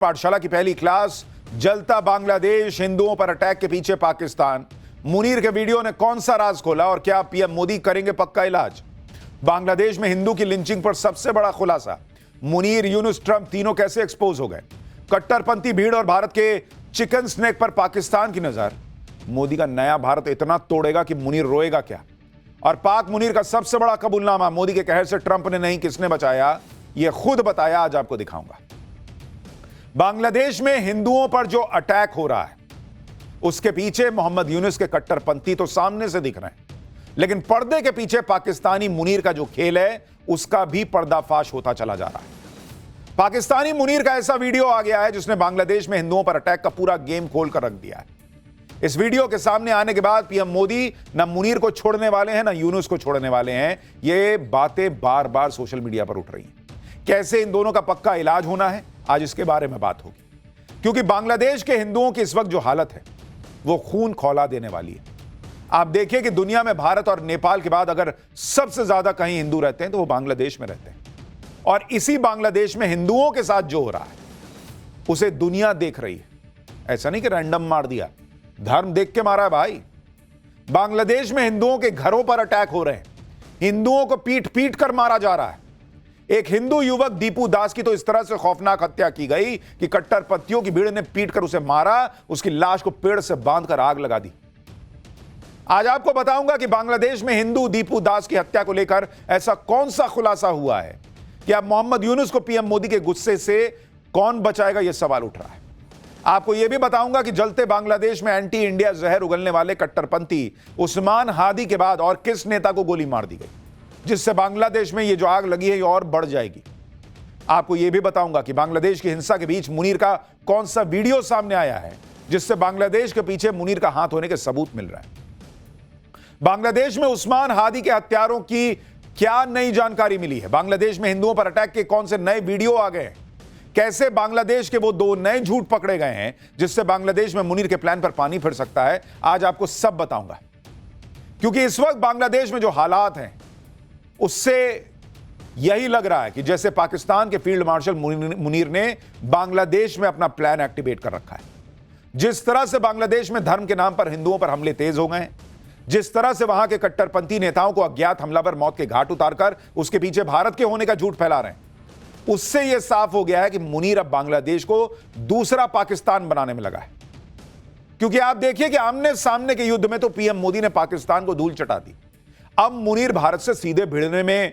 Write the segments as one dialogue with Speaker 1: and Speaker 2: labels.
Speaker 1: पाठशाला की पहली क्लास, जलता बांग्लादेश, हिंदुओं पर अटैक के पीछे पाकिस्तान। मुनीर के वीडियो ने कौन सा राज खोला और क्या पीएम मोदी करेंगे पक्का इलाज? बांग्लादेश में हिंदू की लिंचिंग पर सबसे बड़ा खुलासा। मुनीर, यूनुस, ट्रंप तीनों कैसे एक्सपोज हो गए? कट्टरपंथी भीड़ और भारत के चिकन स्नैक पर पाकिस्तान की नजर। मोदी का नया भारत इतना तोड़ेगा कि मुनीर रोएगा क्या? और पाक मुनीर का सबसे बड़ा कबूलनामा, मोदी के कहर से ट्रंप ने नहीं किसने बचाया, यह खुद बताया, आज आपको दिखाऊंगा। बांग्लादेश में हिंदुओं पर जो अटैक हो रहा है उसके पीछे मोहम्मद यूनुस के कट्टरपंथी तो सामने से दिख रहे हैं, लेकिन पर्दे के पीछे पाकिस्तानी मुनीर का जो खेल है उसका भी पर्दाफाश होता चला जा रहा है। पाकिस्तानी मुनीर का ऐसा वीडियो आ गया है जिसने बांग्लादेश में हिंदुओं पर अटैक का पूरा गेम खोल कर रख दिया है। इस वीडियो के सामने आने के बाद पीएम मोदी न मुनीर को छोड़ने वाले हैं, न यूनुस को छोड़ने वाले हैं। ये बातें बार बार सोशल मीडिया पर उठ रही हैं। कैसे इन दोनों का पक्का इलाज होना है, आज इसके बारे में बात होगी, क्योंकि बांग्लादेश के हिंदुओं की इस वक्त जो हालत है वो खून खौला देने वाली है। आप देखिए कि दुनिया में भारत और नेपाल के बाद अगर सबसे ज्यादा कहीं हिंदू रहते हैं तो वो बांग्लादेश में रहते हैं, और इसी बांग्लादेश में हिंदुओं के साथ जो हो रहा है उसे दुनिया देख रही है। ऐसा नहीं कि रैंडम मार दिया, धर्म देख के मारा है भाई। बांग्लादेश में हिंदुओं के घरों पर अटैक हो रहे हैं, हिंदुओं को पीट पीट कर मारा जा रहा है। एक हिंदू युवक दीपू दास की तो इस तरह से खौफनाक हत्या की गई कि कट्टरपंथियों की भीड़ ने पीट कर उसे मारा, उसकी लाश को पेड़ से बांधकर आग लगा दी। आज आपको बताऊंगा कि बांग्लादेश में हिंदू दीपू दास की हत्या को लेकर ऐसा कौन सा खुलासा हुआ है कि अब मोहम्मद यूनुस को पीएम मोदी के गुस्से से कौन बचाएगा, यह सवाल उठ रहा है। आपको यह भी बताऊंगा कि जलते बांग्लादेश में एंटी इंडिया जहर उगलने वाले कट्टरपंथी उस्मान हादी के बाद और किस नेता को गोली मार दी गई जिससे बांग्लादेश में यह जो आग लगी है ये और बढ़ जाएगी। आपको यह भी बताऊंगा कि बांग्लादेश की हिंसा के बीच मुनीर का कौन सा वीडियो सामने आया है जिससे बांग्लादेश के पीछे मुनीर का हाथ होने के सबूत मिल रहा है। बांग्लादेश में उस्मान हादी के हत्यारों की क्या नई जानकारी मिली है? बांग्लादेश में हिंदुओं पर अटैक के कौन से नए वीडियो आ गए हैं? कैसे बांग्लादेश के वो दो नए झूठ पकड़े गए हैं जिससे बांग्लादेश में मुनीर के प्लान पर पानी फिर सकता है? आज आपको सब बताऊंगा, क्योंकि इस वक्त बांग्लादेश में जो हालात हैं उससे यही लग रहा है कि जैसे पाकिस्तान के फील्ड मार्शल मुनीर ने बांग्लादेश में अपना प्लान एक्टिवेट कर रखा है। जिस तरह से बांग्लादेश में धर्म के नाम पर हिंदुओं पर हमले तेज हो गए हैं, जिस तरह से वहां के कट्टरपंथी नेताओं को अज्ञात हमलावर मौत के घाट उतारकर उसके पीछे भारत के होने का झूठ फैला रहे हैं, उससे यह साफ हो गया है कि मुनीर अब बांग्लादेश को दूसरा पाकिस्तान बनाने में लगा है। क्योंकि आप देखिए कि आमने सामने के युद्ध में तो पीएम मोदी ने पाकिस्तान को धूल चटा दी। अब मुनीर भारत से सीधे भिड़ने में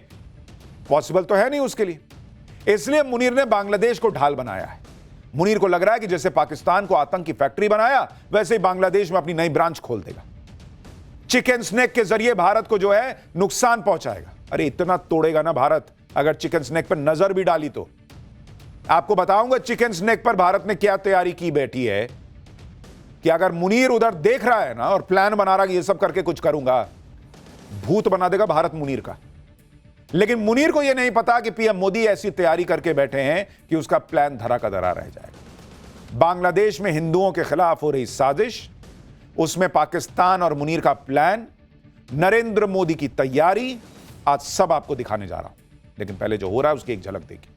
Speaker 1: पॉसिबल तो है नहीं उसके लिए, इसलिए मुनीर ने बांग्लादेश को ढाल बनाया है। मुनीर को लग रहा है कि जैसे पाकिस्तान को आतंक की फैक्ट्री बनाया वैसे ही बांग्लादेश में अपनी नई ब्रांच खोल देगा। चिकन स्नैक के जरिए भारत को जो है नुकसान पहुंचाएगा। अरे इतना तोड़ेगा ना भारत, अगर चिकन स्नैक पर नजर भी डाली तो। आपको बताऊंगा चिकन स्नैक पर भारत ने क्या तैयारी की बैठी है कि अगर मुनीर उधर देख रहा है ना और प्लान बना रहा है कि ये सब करके कुछ करूंगा, भूत बना देगा भारत मुनीर का। लेकिन मुनीर को यह नहीं पता कि पीएम मोदी ऐसी तैयारी करके बैठे हैं कि उसका प्लान धरा का धरा रह जाएगा। बांग्लादेश में हिंदुओं के खिलाफ हो रही साजिश, उसमें पाकिस्तान और मुनीर का प्लान, नरेंद्र मोदी की तैयारी, आज सब आपको दिखाने जा रहा हूं। लेकिन पहले जो हो रहा है उसकी एक झलक देखिए।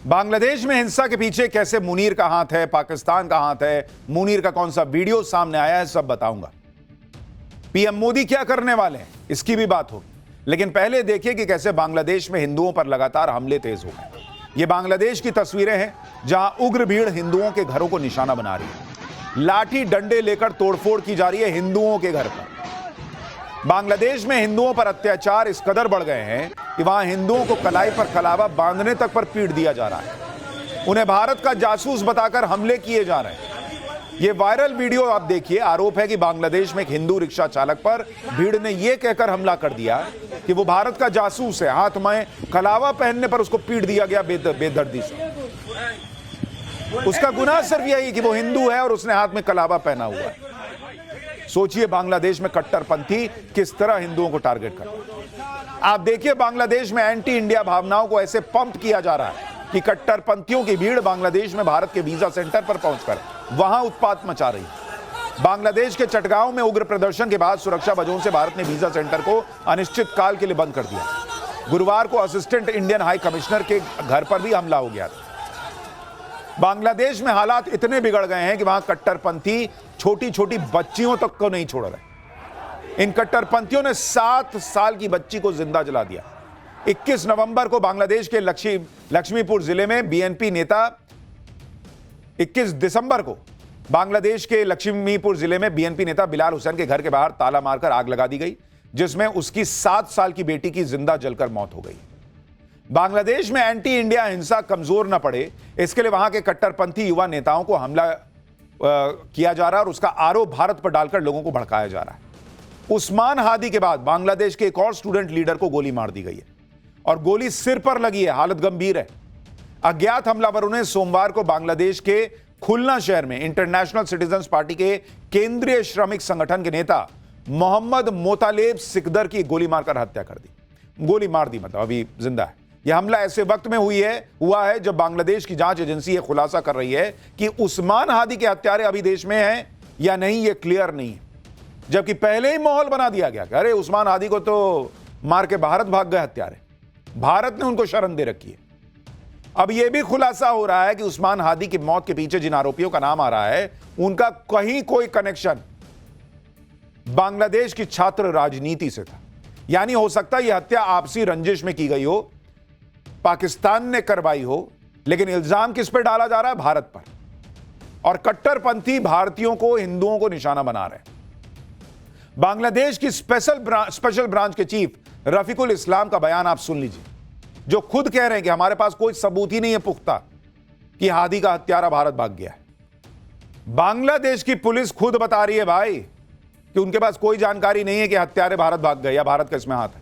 Speaker 1: बांग्लादेश में हिंसा के पीछे कैसे मुनीर का हाथ है, पाकिस्तान का हाथ है, मुनीर का कौन सा वीडियो सामने आया है, सब बताऊंगा। पीएम मोदी क्या करने वाले हैं इसकी भी बात होगी, लेकिन पहले देखिए कि कैसे बांग्लादेश में हिंदुओं पर लगातार हमले तेज हो गए। ये बांग्लादेश की तस्वीरें हैं जहां उग्र भीड़ हिंदुओं के घरों को निशाना बना रही है। लाठी डंडे लेकर तोड़फोड़ की जा रही है हिंदुओं के घर पर। बांग्लादेश में हिंदुओं पर अत्याचार इस कदर बढ़ गए हैं कि वहां हिंदुओं को कलाई पर कलावा बांधने तक पर पीट दिया जा रहा है। उन्हें भारत का जासूस बताकर हमले किए जा रहे हैं। यह वायरल वीडियो आप देखिए। आरोप है कि बांग्लादेश में एक हिंदू रिक्शा चालक पर भीड़ ने यह कहकर हमला कर दिया कि वो भारत का जासूस है। हाथ में कलावा पहनने पर उसको पीट दिया गया बेदर्दी से। उसका गुनाह सिर्फ यही कि वो हिंदू है और उसने हाथ में कलावा पहना हुआ है। सोचिए बांग्लादेश में कट्टरपंथी किस तरह हिंदुओं को टारगेट कर। आप देखिए बांग्लादेश में एंटी इंडिया भावनाओं को ऐसे पंप किया जा रहा है कि कट्टरपंथियों की भीड़ बांग्लादेश में भारत के वीजा सेंटर पर पहुंचकर वहां उत्पात मचा रही है। बांग्लादेश के चटगांव में उग्र प्रदर्शन के बाद सुरक्षा वजहों से भारत ने वीजा सेंटर को अनिश्चित काल के लिए बंद कर दिया। गुरुवार को असिस्टेंट इंडियन हाई कमिश्नर के घर पर भी हमला हो गया था। बांग्लादेश में हालात इतने बिगड़ गए हैं कि वहां कट्टरपंथी छोटी छोटी बच्चियों तक को नहीं छोड़ रहे। इन कट्टरपंथियों ने 7 साल की बच्ची को जिंदा जला दिया। 21 नवंबर को बांग्लादेश के लक्ष्मीपुर जिले में बीएनपी नेता 21 दिसंबर को बांग्लादेश के लक्ष्मीपुर जिले में बीएनपी नेता बिलाल हुसैन के घर के बाहर ताला मारकर आग लगा दी गई, जिसमें उसकी 7 साल की बेटी की जिंदा जलकर मौत हो गई। बांग्लादेश में एंटी इंडिया हिंसा कमजोर न पड़े, इसके लिए वहां के कट्टरपंथी युवा नेताओं को हमला किया जा रहा है और उसका आरोप भारत पर डालकर लोगों को भड़काया जा रहा है। उस्मान हादी के बाद बांग्लादेश के एक और स्टूडेंट लीडर को गोली मार दी गई है और गोली सिर पर लगी है, हालत गंभीर है। अज्ञात हमलावरों ने सोमवार को बांग्लादेश के खुलना शहर में इंटरनेशनल सिटीजन्स पार्टी के केंद्रीय श्रमिक संगठन के नेता मोहम्मद मोतालेब सिकदर की गोली मारकर हत्या कर दी। गोली मार दी मतलब अभी जिंदा है। यह हमला ऐसे वक्त में हुआ है जब बांग्लादेश की जांच एजेंसी यह खुलासा कर रही है कि उस्मान हादी के हत्यारे अभी देश में हैं या नहीं, यह क्लियर नहीं है। जबकि पहले ही माहौल बना दिया गया कि अरे उस्मान हादी को तो मार के भारत भाग गए हत्यारे, भारत ने उनको शरण दे रखी है। अब यह भी खुलासा हो रहा है कि उस्मान हादी की मौत के पीछे जिन आरोपियों का नाम आ रहा है उनका कहीं कोई कनेक्शन बांग्लादेश की छात्र राजनीति से था। यानी हो सकता है यह हत्या आपसी रंजिश में की गई हो, पाकिस्तान ने करवाई हो, लेकिन इल्जाम किस पर डाला जा रहा है? भारत पर। और कट्टरपंथी भारतीयों को, हिंदुओं को निशाना बना रहे हैं। बांग्लादेश की स्पेशल ब्रांच के चीफ रफीकुल इस्लाम का बयान आप सुन लीजिए, जो खुद कह रहे हैं कि हमारे पास कोई सबूत ही नहीं है पुख्ता कि हादी का हत्यारा भारत भाग गया है। बांग्लादेश की पुलिस खुद बता रही है भाई कि उनके पास कोई जानकारी नहीं है कि हत्यारे भारत भाग गए या भारत का इसमें हाथ है।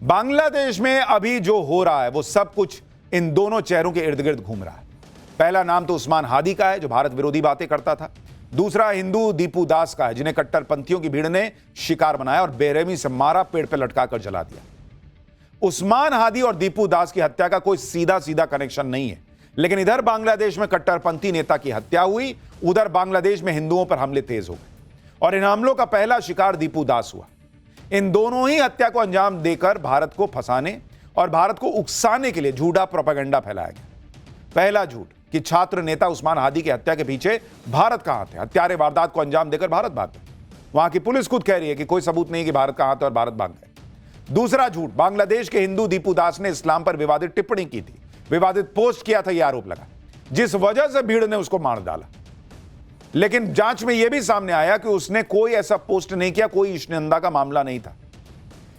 Speaker 1: बांग्लादेश में अभी जो हो रहा है वो सब कुछ इन दोनों चेहरों के इर्द गिर्द घूम रहा है। पहला नाम तो उस्मान हादी का है जो भारत विरोधी बातें करता था। दूसरा हिंदू दीपू दास का है जिन्हें कट्टरपंथियों की भीड़ ने शिकार बनाया और बेरहमी से मारा, पेड़ पर लटकाकर जला दिया। उस्मान हादी और दीपू दास की हत्या का कोई सीधा कनेक्शन नहीं है, लेकिन इधर बांग्लादेश में कट्टरपंथी नेता की हत्या हुई, उधर बांग्लादेश में हिंदुओं पर हमले तेज हो गए और इन हमलों का पहला शिकार दीपू दास हुआ। इन दोनों ही हत्या को अंजाम देकर भारत को फंसाने और भारत को उकसाने के लिए झूठा प्रोपेगेंडा फैलाया गया। पहला झूठ कि छात्र नेता उस्मान हादी की हत्या के पीछे भारत का हाथ है, हत्यारे वारदात को अंजाम देकर भारत भाग गए। वहां की पुलिस खुद कह रही है कि कोई सबूत नहीं कि भारत का हाथ है और भारत भाग गए। दूसरा झूठ, बांग्लादेश के हिंदू दीपू दास ने इस्लाम पर विवादित टिप्पणी की थी, विवादित पोस्ट किया था, यह आरोप लगा, जिस वजह से भीड़ ने उसको मार डाला। लेकिन जांच में यह भी सामने आया कि उसने कोई ऐसा पोस्ट नहीं किया, कोई ईशनिंदा का मामला नहीं था।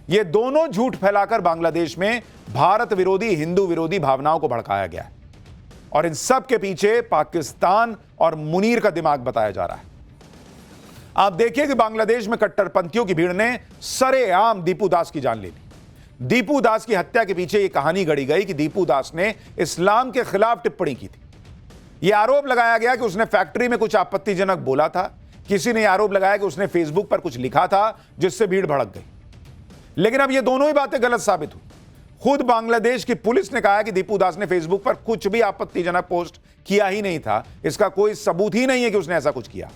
Speaker 1: ये दोनों झूठ फैलाकर बांग्लादेश में भारत विरोधी, हिंदू विरोधी भावनाओं को भड़काया गया है और इन सब के पीछे पाकिस्तान और मुनीर का दिमाग बताया जा रहा है। आप देखिए कि बांग्लादेश में कट्टरपंथियों की भीड़ ने सरेआम दीपू दास की जान ले ली। दीपू दास की हत्या के पीछे यह कहानी गढ़ी गई कि दीपू दास ने इस्लाम के खिलाफ टिप्पणी की थी। यह आरोप लगाया गया कि उसने फैक्ट्री में कुछ आपत्तिजनक बोला था। किसी ने आरोप लगाया कि उसने फेसबुक पर कुछ लिखा था जिससे भीड़ भड़क गई। लेकिन अब यह दोनों ही बातें गलत साबित हुई। खुद बांग्लादेश की पुलिस ने कहा कि दीपू दास ने फेसबुक पर कुछ भी आपत्तिजनक पोस्ट किया ही नहीं था, इसका कोई सबूत ही नहीं है कि उसने ऐसा कुछ किया।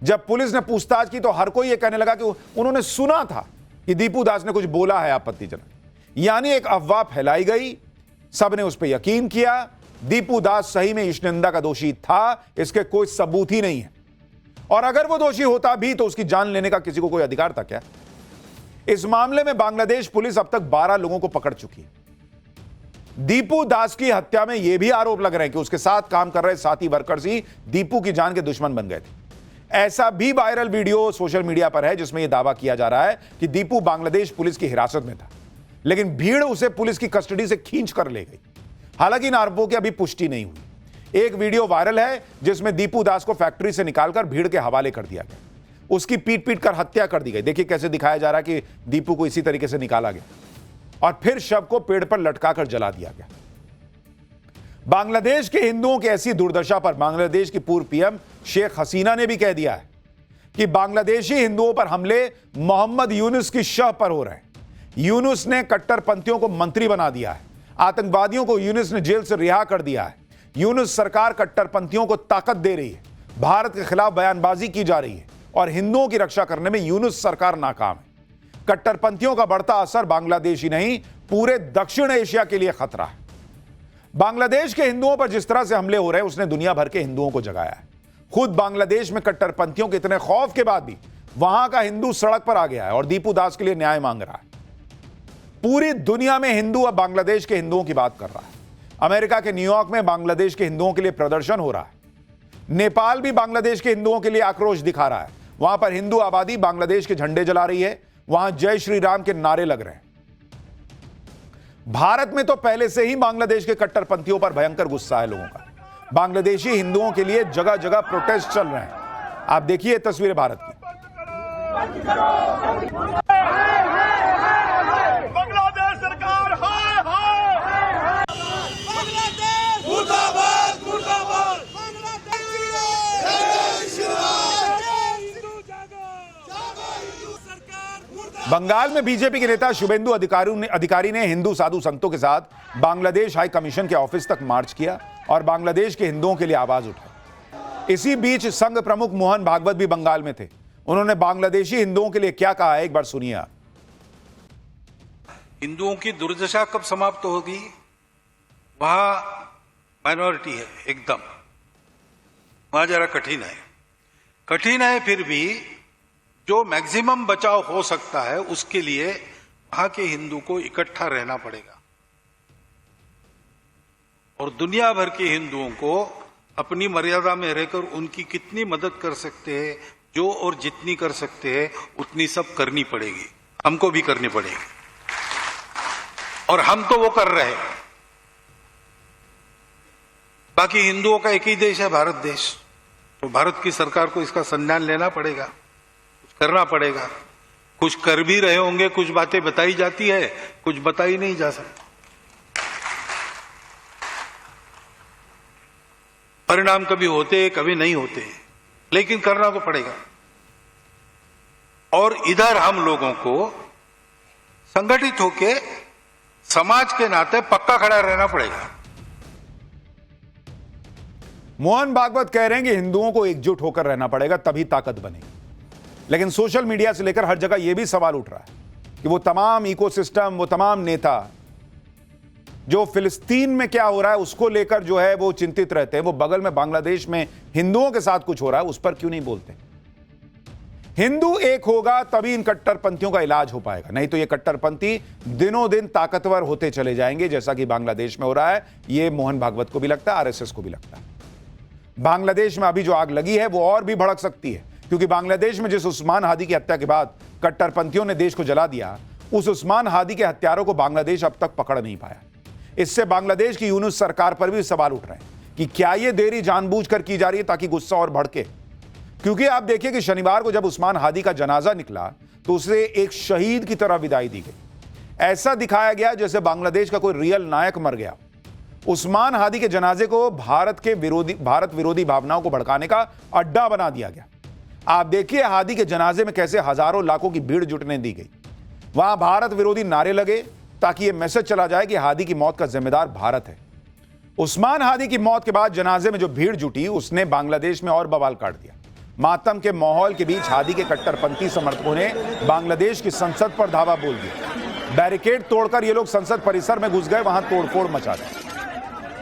Speaker 1: जब पुलिस ने पूछताछ की तो हर कोई यह कहने लगा कि उन्होंने सुना था कि दीपू दास ने कुछ बोला है आपत्तिजनक, यानी एक अफवाह फैलाई गई, सबने उस पर यकीन किया। दीपू दास सही में ईशनिंदा का दोषी था, इसके कोई सबूत ही नहीं है। और अगर वो दोषी होता भी तो उसकी जान लेने का किसी को कोई अधिकार था क्या? इस मामले में बांग्लादेश पुलिस अब तक 12 लोगों को पकड़ चुकी है। दीपू दास की हत्या में यह भी आरोप लग रहे हैं कि उसके साथ काम कर रहे साथी वर्कर्स ही दीपू की जान के दुश्मन बन गए थे। ऐसा भी वायरल वीडियो सोशल मीडिया पर है जिसमें यह दावा किया जा रहा है कि दीपू बांग्लादेश पुलिस की हिरासत में था, लेकिन भीड़ उसे पुलिस की कस्टडी से खींच कर ले गई। हालांकि इन आरोपों की अभी पुष्टि नहीं हुई। एक वीडियो वायरल है जिसमें दीपू दास को फैक्ट्री से निकालकर भीड़ के हवाले कर दिया गया, उसकी पीट कर हत्या कर दी गई। देखिए कैसे दिखाया जा रहा है कि दीपू को इसी तरीके से निकाला गया और फिर शव को पेड़ पर लटकाकर जला दिया गया। बांग्लादेश के हिंदुओं की ऐसी दुर्दशा पर बांग्लादेश की पूर्व पीएम शेख हसीना ने भी कह दिया है कि बांग्लादेशी हिंदुओं पर हमले मोहम्मद यूनुस की शह पर हो रहे हैं। यूनुस ने कट्टरपंथियों को मंत्री बना दिया है, आतंकवादियों को यूनुस ने जेल से रिहा कर दिया है। यूनुस सरकार कट्टरपंथियों को ताकत दे रही है, भारत के खिलाफ बयानबाजी की जा रही है और हिंदुओं की रक्षा करने में यूनुस सरकार नाकाम है। कट्टरपंथियों का बढ़ता असर बांग्लादेश ही नहीं पूरे दक्षिण एशिया के लिए खतरा है। बांग्लादेश के हिंदुओं पर जिस तरह से हमले हो रहे हैं उसने दुनिया भर के हिंदुओं को जगाया है। खुद बांग्लादेश में कट्टरपंथियों के इतने खौफ के बाद भी वहां का हिंदू सड़क पर आ गया है और दीपू दास के लिए न्याय मांग रहा है। पूरी दुनिया में हिंदू अब बांग्लादेश के हिंदुओं की बात कर रहा है। अमेरिका के न्यूयॉर्क में बांग्लादेश के हिंदुओं के लिए प्रदर्शन हो रहा है। नेपाल भी बांग्लादेश के हिंदुओं के लिए आक्रोश दिखा रहा है। वहां पर हिंदू आबादी बांग्लादेश के झंडे जला रही है, वहां जय श्री राम के नारे लग रहे हैं। भारत में तो पहले से ही बांग्लादेश के कट्टरपंथियों पर भयंकर गुस्सा है लोगों का। बांग्लादेशी हिंदुओं के लिए जगह जगह प्रोटेस्ट चल रहे हैं। आप देखिए तस्वीरें भारत की।
Speaker 2: बांग्लादेश सरकार हाय हाय, बांग्लादेश मुर्दाबाद मुर्दाबाद, बांग्लादेश
Speaker 1: बंगाल में बीजेपी के नेता शुभेंदु अधिकारी ने हिंदू साधु संतों के साथ बांग्लादेश हाई कमीशन के ऑफिस तक मार्च किया और बांग्लादेश के हिंदुओं के लिए आवाज उठाई। इसी बीच संघ प्रमुख मोहन भागवत भी बंगाल में थे। उन्होंने बांग्लादेशी हिंदुओं के लिए क्या कहा है, एक बार सुनिए आप।
Speaker 3: हिंदुओं की दुर्दशा कब समाप्त होगी? वहां माइनॉरिटी है एकदम, वहां जरा कठिन है, फिर भी जो मैक्सिमम बचाव हो सकता है उसके लिए वहां के हिंदू को इकट्ठा रहना पड़ेगा और दुनिया भर के हिंदुओं को अपनी मर्यादा में रहकर उनकी कितनी मदद कर सकते हैं, जो और जितनी कर सकते हैं उतनी सब करनी पड़ेगी, हमको भी करनी पड़ेगी और हम तो वो कर रहे हैं। बाकी हिंदुओं का एक ही देश है, भारत देश, तो भारत की सरकार को इसका संज्ञान लेना पड़ेगा, कुछ करना पड़ेगा। कुछ कर भी रहे होंगे, कुछ बातें बताई जाती है, कुछ बताई नहीं जा सकती। परिणाम कभी होते कभी नहीं होते, लेकिन करना तो पड़ेगा। और इधर हम लोगों को संगठित होके समाज के नाते पक्का खड़ा रहना पड़ेगा।
Speaker 1: मोहन भागवत कह रहे हैं कि हिंदुओं को एकजुट होकर रहना पड़ेगा, तभी ताकत बनेगी। लेकिन सोशल मीडिया से लेकर हर जगह यह भी सवाल उठ रहा है कि वो तमाम इकोसिस्टम, वो तमाम नेता जो फिलिस्तीन में क्या हो रहा है उसको लेकर जो है वो चिंतित रहते हैं, वो बगल में बांग्लादेश में हिंदुओं के साथ कुछ हो रहा है उस पर क्यों नहीं बोलते। हिंदू एक होगा तभी इन कट्टरपंथियों का इलाज हो पाएगा, नहीं तो ये कट्टरपंथी दिनों दिन ताकतवर होते चले जाएंगे, जैसा कि बांग्लादेश में हो रहा है। ये मोहन भागवत को भी लगता है, आरएसएस को भी लगता है। बांग्लादेश में अभी जो आग लगी है वो और भी भड़क सकती है, क्योंकि बांग्लादेश में जिस उस्मान हादी की हत्या के बाद कट्टरपंथियों ने देश को जला दिया, उस उस्मान हादी के हत्यारों को बांग्लादेश अब तक पकड़ नहीं पाया। इससे बांग्लादेश की यूनुस सरकार पर भी सवाल उठ रहे हैं कि क्या यह देरी जानबूझकर की जा रही है ताकि गुस्सा और भड़के। क्योंकि आप देखिए कि शनिवार को जब उस्मान हादी का जनाजा निकला तो उसे एक शहीद की तरह विदाई दी गई। ऐसा दिखाया गया जैसे बांग्लादेश का कोई रियल नायक मर गया। उस्मान हादी के जनाजे को भारत विरोधी भावनाओं को भड़काने का अड्डा बना दिया गया। आप देखिए हादी के जनाजे में कैसे हजारों लाखों की भीड़ जुटने दी गई। वहां भारत विरोधी नारे लगे ताकि यह मैसेज चला जाए कि हादी की मौत का जिम्मेदार भारत है। उस्मान हादी की मौत के बाद जनाजे में जो भीड़ जुटी उसने बांग्लादेश में और बवाल काट दिया। मातम के माहौल के बीच हादी के कट्टरपंथी समर्थकों ने बांग्लादेश की संसद पर धावा बोल दिया। बैरिकेड तोड़कर ये लोग संसद परिसर में घुस गए, वहां तोड़फोड़ मचा दी।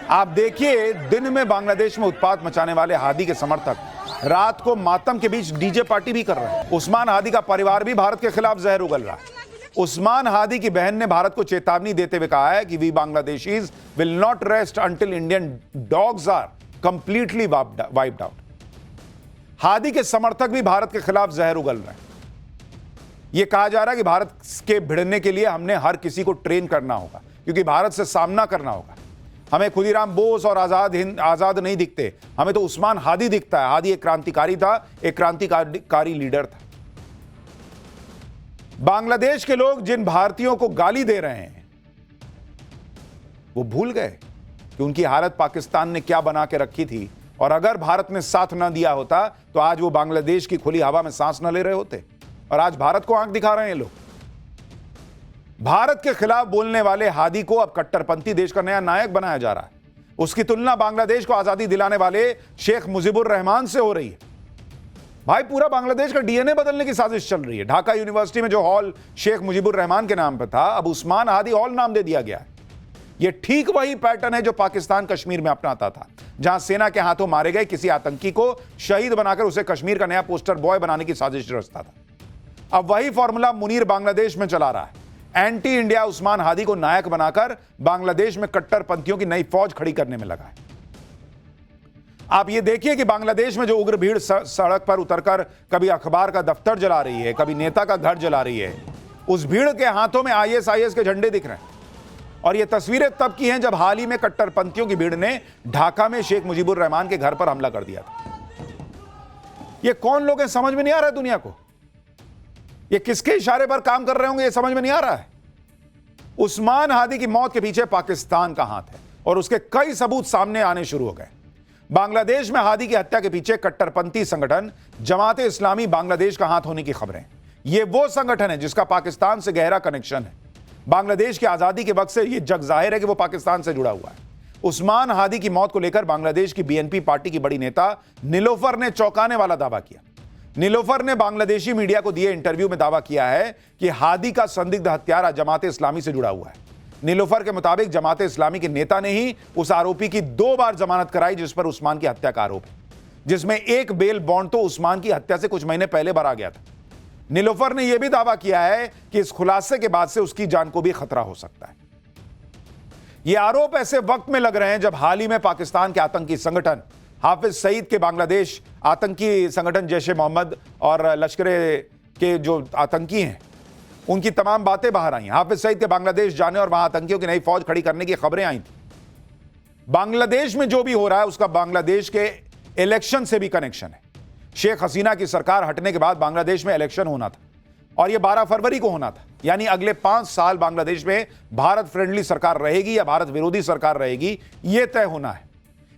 Speaker 1: आप देखिए दिन में बांग्लादेश में उत्पात मचाने वाले हादी के समर्थक रात को मातम के बीच डीजे पार्टी भी कर रहे हैं। उस्मान हादी का परिवार भी भारत के खिलाफ जहर उगल रहा है। उस्मान हादी की बहन ने भारत को चेतावनी देते हुए कहा है कि we Bangladeshis will not rest until Indian dogs are completely wiped out. Hadi के समर्थक भी भारत के खिलाफ जहर उगल रहे हैं। यह कहा जा रहा है कि भारत के भिड़ने के लिए हमने हर किसी को ट्रेन करना होगा, क्योंकि भारत से सामना करना होगा। हमें खुदीराम बोस और आजाद नहीं दिखते, हमें तो उस्मान हादी दिखता है। हादी एक क्रांतिकारी था, एक क्रांतिकारी लीडर था। बांग्लादेश के लोग जिन भारतीयों को गाली दे रहे हैं वो भूल गए कि उनकी हालत पाकिस्तान ने क्या बना के रखी थी, और अगर भारत ने साथ ना दिया होता तो आज वो बांग्लादेश की खुली हवा में सांस न ले रहे होते, और आज भारत को आंख दिखा रहे हैं लोग। भारत के खिलाफ बोलने वाले हादी को अब कट्टरपंथी देश का नया नायक बनाया जा रहा है। उसकी तुलना बांग्लादेश को आजादी दिलाने वाले शेख मुजीबुर रहमान से हो रही है। भाई पूरा बांग्लादेश का डीएनए बदलने की साजिश चल रही है। ढाका यूनिवर्सिटी में जो हॉल शेख मुजीबुर रहमान के नाम पर था, अब उस्मान हादी हॉल नाम दे दिया गया है। यह ठीक वही पैटर्न है जो पाकिस्तान कश्मीर में अपनाता था, जहां सेना के हाथों मारे गए किसी आतंकी को शहीद बनाकर उसे कश्मीर का नया पोस्टर बॉय बनाने की साजिश रचता था। अब वही फॉर्मूला मुनीर बांग्लादेश में चला रहा है। एंटी इंडिया उस्मान हादी को नायक बनाकर बांग्लादेश में कट्टरपंथियों की नई फौज खड़ी करने में लगा है। आप ये देखिए कि बांग्लादेश में जो उग्र भीड़ सड़क पर उतरकर कभी अखबार का दफ्तर जला रही है, कभी नेता का घर जला रही है, उस भीड़ के हाथों में ISIS के झंडे दिख रहे हैं। और ये तस्वीरें तब की हैं जब हाल ही में कट्टरपंथियों की भीड़ ने ढाका में शेख मुजीबुर रहमान के घर पर हमला कर दिया था। ये कौन लोग हैं, समझ में नहीं आ रहा है दुनिया को। ये किसके इशारे पर काम कर रहे होंगे, ये समझ में नहीं आ रहा है। उस्मान हादी की मौत के पीछे पाकिस्तान का हाथ है और उसके कई सबूत सामने आने शुरू हो गए। बांग्लादेश में हादी की हत्या के पीछे कट्टरपंथी संगठन जमात इस्लामी बांग्लादेश का हाथ होने की खबरें। यह वो संगठन है जिसका पाकिस्तान से गहरा कनेक्शन है। बांग्लादेश की आजादी के वक्त से यह जग जाहिर है कि वो पाकिस्तान से जुड़ा हुआ है। उस्मान हादी की मौत को लेकर बांग्लादेश की BNP पार्टी की बड़ी नेता नीलोफर ने चौंकाने वाला दावा किया। नीलोफर ने बांग्लादेशी मीडिया को दिए इंटरव्यू में दावा किया है कि हादी का संदिग्ध हत्यारा जमात इस्लामी से जुड़ा हुआ है। नीलोफर के मुताबिक जमात इस्लामी के नेता ने ही उस आरोपी की 2 बार जमानत कराई जिस पर उस्मान की हत्या का आरोप है, जिसमें एक बेल बॉन्ड तो उस्मान की हत्या से कुछ महीने पहले भरा गया था। नीलोफर ने यह भी दावा किया है कि इस खुलासे के बाद से उसकी जान को भी खतरा हो सकता है। ये आरोप ऐसे वक्त में लग रहे हैं जब हाल ही में पाकिस्तान के आतंकी संगठन हाफिज सईद के बांग्लादेश आतंकी संगठन जैश ए मोहम्मद और लश्कर के जो आतंकी हैं उनकी तमाम बातें बाहर आई। हाफिज सईद के बांग्लादेश जाने और वहां आतंकियों की नई फौज खड़ी करने की खबरें आई थी। बांग्लादेश में जो भी हो रहा है उसका बांग्लादेश के इलेक्शन से भी कनेक्शन है। शेख हसीना की सरकार हटने के बाद बांग्लादेश में इलेक्शन होना था और यह 12 फरवरी को होना था। यानी अगले 5 साल बांग्लादेश में भारत फ्रेंडली सरकार रहेगी या भारत विरोधी सरकार रहेगी, यह तय होना है।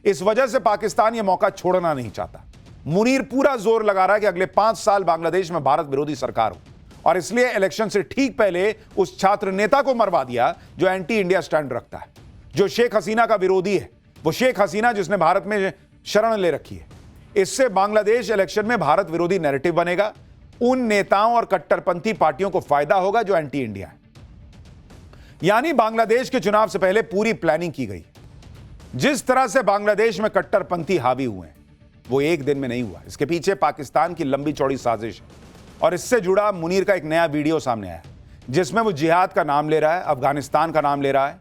Speaker 1: इस वजह से पाकिस्तान यह मौका छोड़ना नहीं चाहता। मुनीर पूरा जोर लगा रहा है कि अगले 5 साल बांग्लादेश में भारत विरोधी सरकार हो और इसलिए इलेक्शन से ठीक पहले उस छात्र नेता को मरवा दिया जो एंटी इंडिया स्टैंड रखता है, जो शेख हसीना का विरोधी है। वो शेख हसीना जिसने भारत में शरण ले रखी है। इससे बांग्लादेश इलेक्शन में भारत विरोधी नैरेटिव बनेगा। उन नेताओं और कट्टरपंथी पार्टियों को फायदा होगा जो एंटी इंडिया है। यानी बांग्लादेश के चुनाव से पहले पूरी प्लानिंग की गई। जिस तरह से बांग्लादेश में कट्टरपंथी हावी हुए हैं वो एक दिन में नहीं हुआ। इसके पीछे पाकिस्तान की लंबी चौड़ी साजिश है और इससे जुड़ा मुनीर का एक नया वीडियो सामने आया जिसमें वो जिहाद का नाम ले रहा है, अफगानिस्तान का नाम ले रहा है।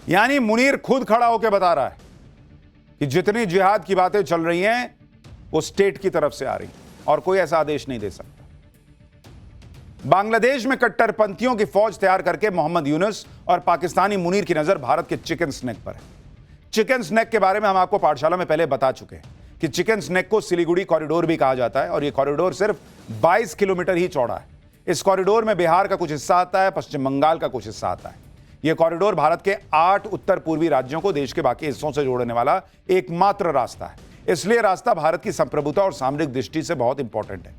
Speaker 1: यानी मुनीर खुद खड़ा होकर बता रहा है कि जितनी जिहाद की बातें चल रही हैं वो स्टेट की तरफ से आ रही और कोई ऐसा आदेश नहीं दे सकता। बांग्लादेश में कट्टरपंथियों की फौज तैयार करके मोहम्मद यूनुस और पाकिस्तानी मुनीर की नजर भारत के चिकन स्नैक पर है। चिकन स्नैक के बारे में हम आपको पाठशाला में पहले बता चुके हैं कि चिकन स्नैक को सिलीगुड़ी कॉरिडोर भी कहा जाता है और यह कॉरिडोर सिर्फ 22 किलोमीटर ही चौड़ा है। इस कॉरिडोर में बिहार का कुछ हिस्सा आता है, पश्चिम बंगाल का कुछ हिस्सा आता है। यह कॉरिडोर भारत के 8 उत्तर पूर्वी राज्यों को देश के बाकी हिस्सों से जोड़ने वाला एकमात्र रास्ता है। इसलिए रास्ता भारत की संप्रभुता और सामरिक दृष्टि से बहुत इंपॉर्टेंट है।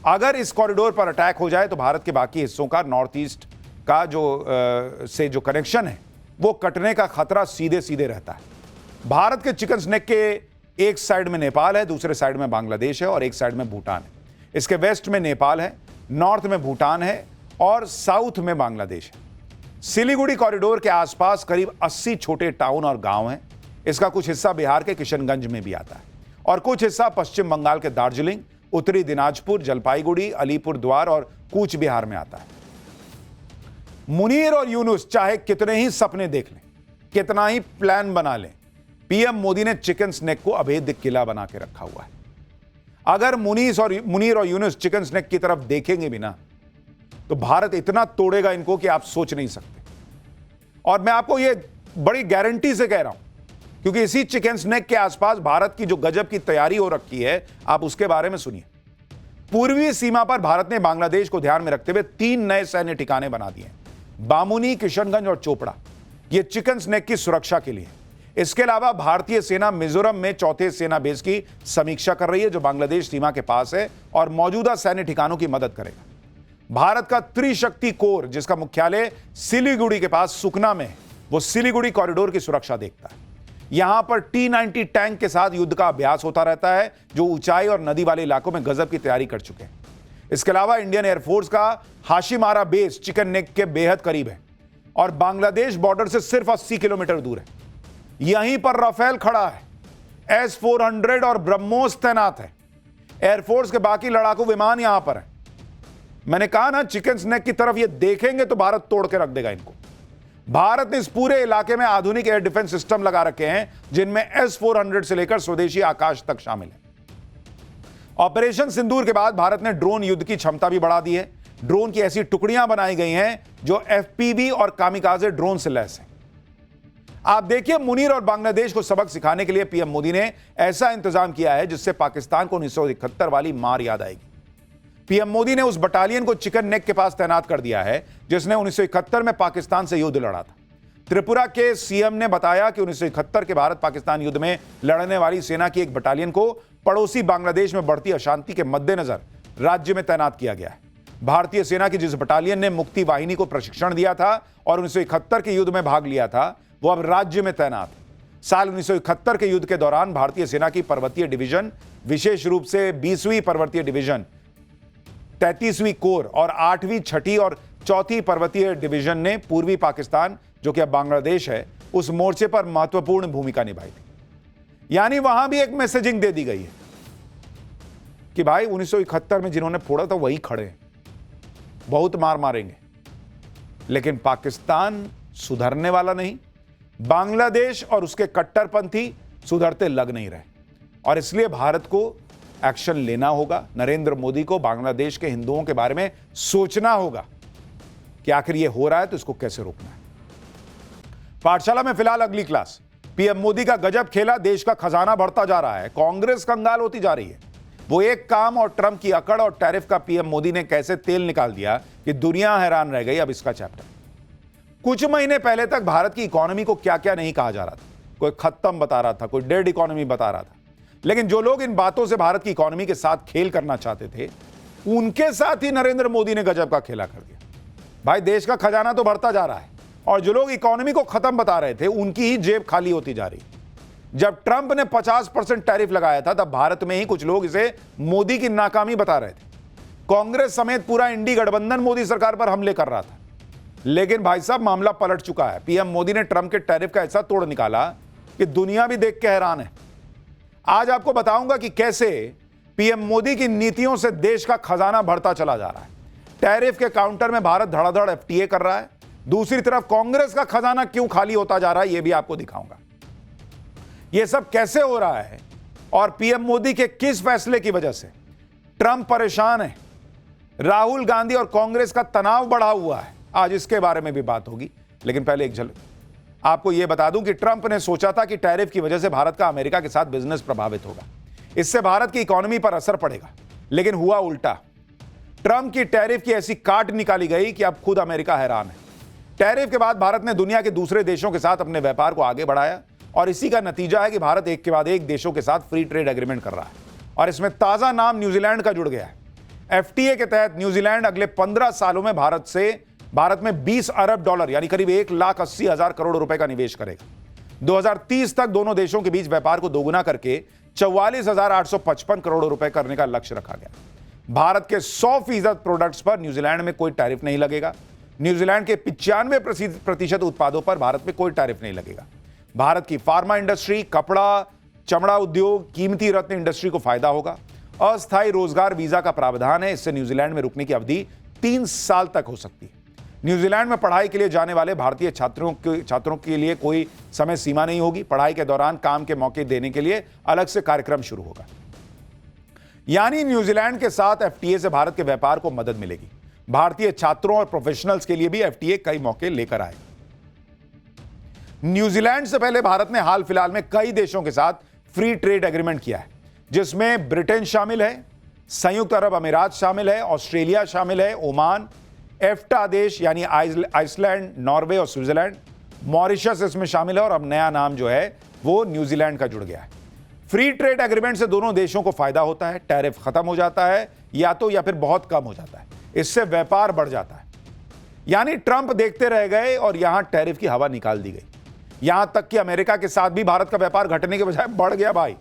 Speaker 1: अगर इस कॉरिडोर पर अटैक हो जाए तो भारत के बाकी हिस्सों का नॉर्थ ईस्ट का जो कनेक्शन है वो कटने का खतरा सीधे सीधे रहता है। भारत के चिकन स्नैक के एक साइड में नेपाल है, दूसरे साइड में बांग्लादेश है और एक साइड में भूटान है। इसके वेस्ट में नेपाल है, नॉर्थ में भूटान है और साउथ में बांग्लादेश है। सिलीगुड़ी कॉरिडोर के आसपास करीब 80 छोटे टाउन और गांव हैं। इसका कुछ हिस्सा बिहार के किशनगंज में भी आता है और कुछ हिस्सा पश्चिम बंगाल के दार्जिलिंग, उत्तरी दिनाजपुर, जलपाईगुड़ी, अलीपुर द्वार और कूच बिहार में आता है। मुनीर और यूनुस चाहे कितने ही सपने देख लें, कितना ही प्लान बना लें, पीएम मोदी ने चिकन स्नैक को अभेद्य किला बना के रखा हुआ है। अगर मुनीर और यूनुस चिकन स्नैक की तरफ देखेंगे भी ना तो भारत इतना तोड़ेगा इनको कि आप सोच नहीं सकते। और मैं आपको यह बड़ी गारंटी से कह रहा हूं क्योंकि इसी चिकन स्नैक के आसपास भारत की जो गजब की तैयारी हो रखी है, आप उसके बारे में सुनिए। पूर्वी सीमा पर भारत ने बांग्लादेश को ध्यान में रखते हुए 3 नए सैन्य ठिकाने बना दिए, बामुनी, किशनगंज और चोपड़ा। यह चिकन स्नैक की सुरक्षा के लिए। इसके अलावा भारतीय सेना मिजोरम में 4थे सेना बेस की समीक्षा कर रही है जो बांग्लादेश सीमा के पास है और मौजूदा सैन्य ठिकानों की मदद करेगा। भारत का त्रिशक्ति कोर जिसका मुख्यालय सिलीगुड़ी के पास सुकना में है, वो सिलीगुड़ी कॉरिडोर की सुरक्षा देखता है। यहां पर T-90 टैंक के साथ युद्ध का अभ्यास होता रहता है जो ऊंचाई और नदी वाले इलाकों में गजब की तैयारी कर चुके हैं। इसके अलावा इंडियन एयरफोर्स का हाशिमारा बेस चिकन नेक के बेहद करीब है और बांग्लादेश बॉर्डर से सिर्फ 80 किलोमीटर दूर है। यहीं पर राफेल खड़ा है, S-400 और ब्रह्मोस तैनात है। एयरफोर्स के बाकी लड़ाकू विमान यहां पर है। मैंने कहा ना, चिकन स्नैक की तरफ ये देखेंगे तो भारत तोड़ के रख देगा इनको। भारत ने इस पूरे इलाके में आधुनिक एयर डिफेंस सिस्टम लगा रखे हैं, जिनमें S-400 से लेकर स्वदेशी आकाश तक शामिल है। ऑपरेशन सिंदूर के बाद भारत ने ड्रोन युद्ध की क्षमता भी बढ़ा दी है। ड्रोन की ऐसी टुकड़ियां बनाई गई हैं जो FPV और कामिकाजे ड्रोन से लैस हैं। आप देखिए, मुनीर और बांग्लादेश को सबक सिखाने के लिए पीएम मोदी ने ऐसा इंतजाम किया है जिससे पाकिस्तान को 1971 वाली मार याद आएगी। पीएम मोदी ने उस बटालियन को चिकन नेक के पास तैनात कर दिया है जिसने 1971 में पाकिस्तान से युद्ध लड़ा था। त्रिपुरा के सीएम ने बताया कि 1971 के भारत पाकिस्तान युद्ध में लड़ने वाली सेना की एक बटालियन को पड़ोसी बांग्लादेश में बढ़ती अशांति के मद्देनजर राज्य में तैनात किया गया है। भारतीय सेना की जिस बटालियन ने मुक्ति वाहिनी को प्रशिक्षण दिया था और 1971 के युद्ध में भाग लिया था, वो अब राज्य में तैनात है। साल 1971 के युद्ध के दौरान भारतीय सेना की पर्वतीय डिवीजन, विशेष रूप से 20वीं पर्वतीय डिवीजन, 33वीं कोर और 8वीं, 6ठी और 4थी पर्वतीय डिवीजन ने पूर्वी पाकिस्तान, जो कि अब बांग्लादेश है, उस मोर्चे पर महत्वपूर्ण भूमिका निभाई थी। यानी वहां भी एक मैसेजिंग दे दी गई है कि भाई 1971 में जिन्होंने फोड़ा था वही खड़े हैं, बहुत मार मारेंगे। लेकिन पाकिस्तान सुधरने वाला नहीं, बांग्लादेश और उसके कट्टरपंथी सुधरते लग नहीं रहे, और इसलिए भारत को एक्शन लेना होगा। नरेंद्र मोदी को बांग्लादेश के हिंदुओं के बारे में सोचना होगा कि आखिर ये हो रहा है तो इसको कैसे रोकना है। पाठशाला में फिलहाल अगली क्लास। पीएम मोदी का गजब खेला, देश का खजाना बढ़ता जा रहा है, कांग्रेस कंगाल होती जा रही है। वो एक काम और ट्रंप की अकड़ और टैरिफ का पीएम मोदी ने कैसे तेल निकाल दिया कि दुनिया हैरान रह गई। अब इसका चैप्टर। कुछ महीने पहले तक भारत की इकोनॉमी को क्या क्या नहीं कहा जा रहा था। कोई खत्म बता रहा था, कोई डेड इकोनॉमी बता रहा था। लेकिन जो लोग इन बातों से भारत की इकोनॉमी के साथ खेल करना चाहते थे, उनके साथ ही नरेंद्र मोदी ने गजब का खेला कर दिया। भाई, देश का खजाना तो बढ़ता जा रहा है और जो लोग इकोनॉमी को खत्म बता रहे थे, उनकी ही जेब खाली होती जा रही। जब ट्रंप ने 50% टैरिफ लगाया था, तब भारत में ही कुछ लोग इसे मोदी की नाकामी बता रहे थे। कांग्रेस समेत पूरा इंडी गठबंधन मोदी सरकार पर हमले कर रहा था। लेकिन भाई साहब, मामला पलट चुका है। पीएम मोदी ने ट्रंप के टैरिफ का ऐसा तोड़ निकाला कि दुनिया भी देख के हैरान है। आज आपको बताऊंगा कि कैसे पीएम मोदी की नीतियों से देश का खजाना बढ़ता चला जा रहा है। टैरिफ के काउंटर में भारत धड़ाधड़ FTA कर रहा है, दूसरी तरफ कांग्रेस का खजाना क्यों खाली होता जा रहा है, यह भी आपको दिखाऊंगा। यह सब कैसे हो रहा है और पीएम मोदी के किस फैसले की वजह से ट्रंप परेशान है, राहुल गांधी और कांग्रेस का तनाव बढ़ा हुआ है, आज इसके बारे में भी बात होगी। लेकिन पहले एक झलक आपको यह बता दूं कि ट्रंप ने सोचा था कि टैरिफ की वजह से भारत का अमेरिका के साथ बिजनेस प्रभावित होगा, इससे भारत की इकोनॉमी पर असर पड़ेगा। लेकिन हुआ उल्टा। ट्रंप की टैरिफ की ऐसी काट निकाली गई कि अब खुद अमेरिका हैरान है। टैरिफ के बाद भारत ने दुनिया के दूसरे देशों के साथ अपने व्यापार को आगे बढ़ाया और इसी का नतीजा है कि भारत एक के बाद एक देशों के साथ फ्री ट्रेड एग्रीमेंट कर रहा है और इसमें ताजा नाम न्यूजीलैंड का जुड़ गया है। FTA के तहत न्यूजीलैंड अगले 15 सालों में भारत में $20 अरब यानी करीब 1,80,000 करोड़ रुपए का निवेश करेगा। 2030 तक दोनों देशों के बीच व्यापार को दोगुना करके 44,855 करोड़ रुपए करने का लक्ष्य रखा गया। भारत के 100% प्रोडक्ट्स पर न्यूजीलैंड में कोई टैरिफ नहीं लगेगा। न्यूजीलैंड के 95% उत्पादों पर भारत में कोई टैरिफ नहीं लगेगा। भारत की फार्मा इंडस्ट्री, कपड़ा, चमड़ा उद्योग, कीमती रत्न इंडस्ट्री को फायदा होगा। अस्थायी रोजगार वीजा का प्रावधान है, इससे न्यूजीलैंड में रुकने की अवधि 3 साल तक हो सकती है। न्यूजीलैंड में पढ़ाई के लिए जाने वाले भारतीय छात्रों के लिए कोई समय सीमा नहीं होगी। पढ़ाई के दौरान काम के मौके देने के लिए अलग से कार्यक्रम शुरू होगा। यानी न्यूजीलैंड के साथ FTA से भारत के व्यापार को मदद मिलेगी। भारतीय छात्रों और प्रोफेशनल्स के लिए भी FTA कई मौके लेकर आएगा। न्यूजीलैंड से पहले भारत ने हाल फिलहाल में कई देशों के साथ फ्री ट्रेड एग्रीमेंट किया है, जिसमें ब्रिटेन शामिल है, संयुक्त अरब अमीरात शामिल है, ऑस्ट्रेलिया शामिल है, ओमान, EFTA देश यानी आइसलैंड, नॉर्वे और स्विट्जरलैंड, मॉरिशस इसमें शामिल है और अब नया नाम जो है वो न्यूजीलैंड का जुड़ गया है। फ्री ट्रेड एग्रीमेंट से दोनों देशों को फायदा होता है। टैरिफ खत्म हो जाता है या फिर बहुत कम हो जाता है, इससे व्यापार बढ़ जाता है। यानी ट्रंप देखते रह गए और यहां टैरिफ की हवा निकाल दी गई। यहां तक कि अमेरिका के साथ भी भारत का व्यापार घटने के बजाय बढ़ गया। भाई,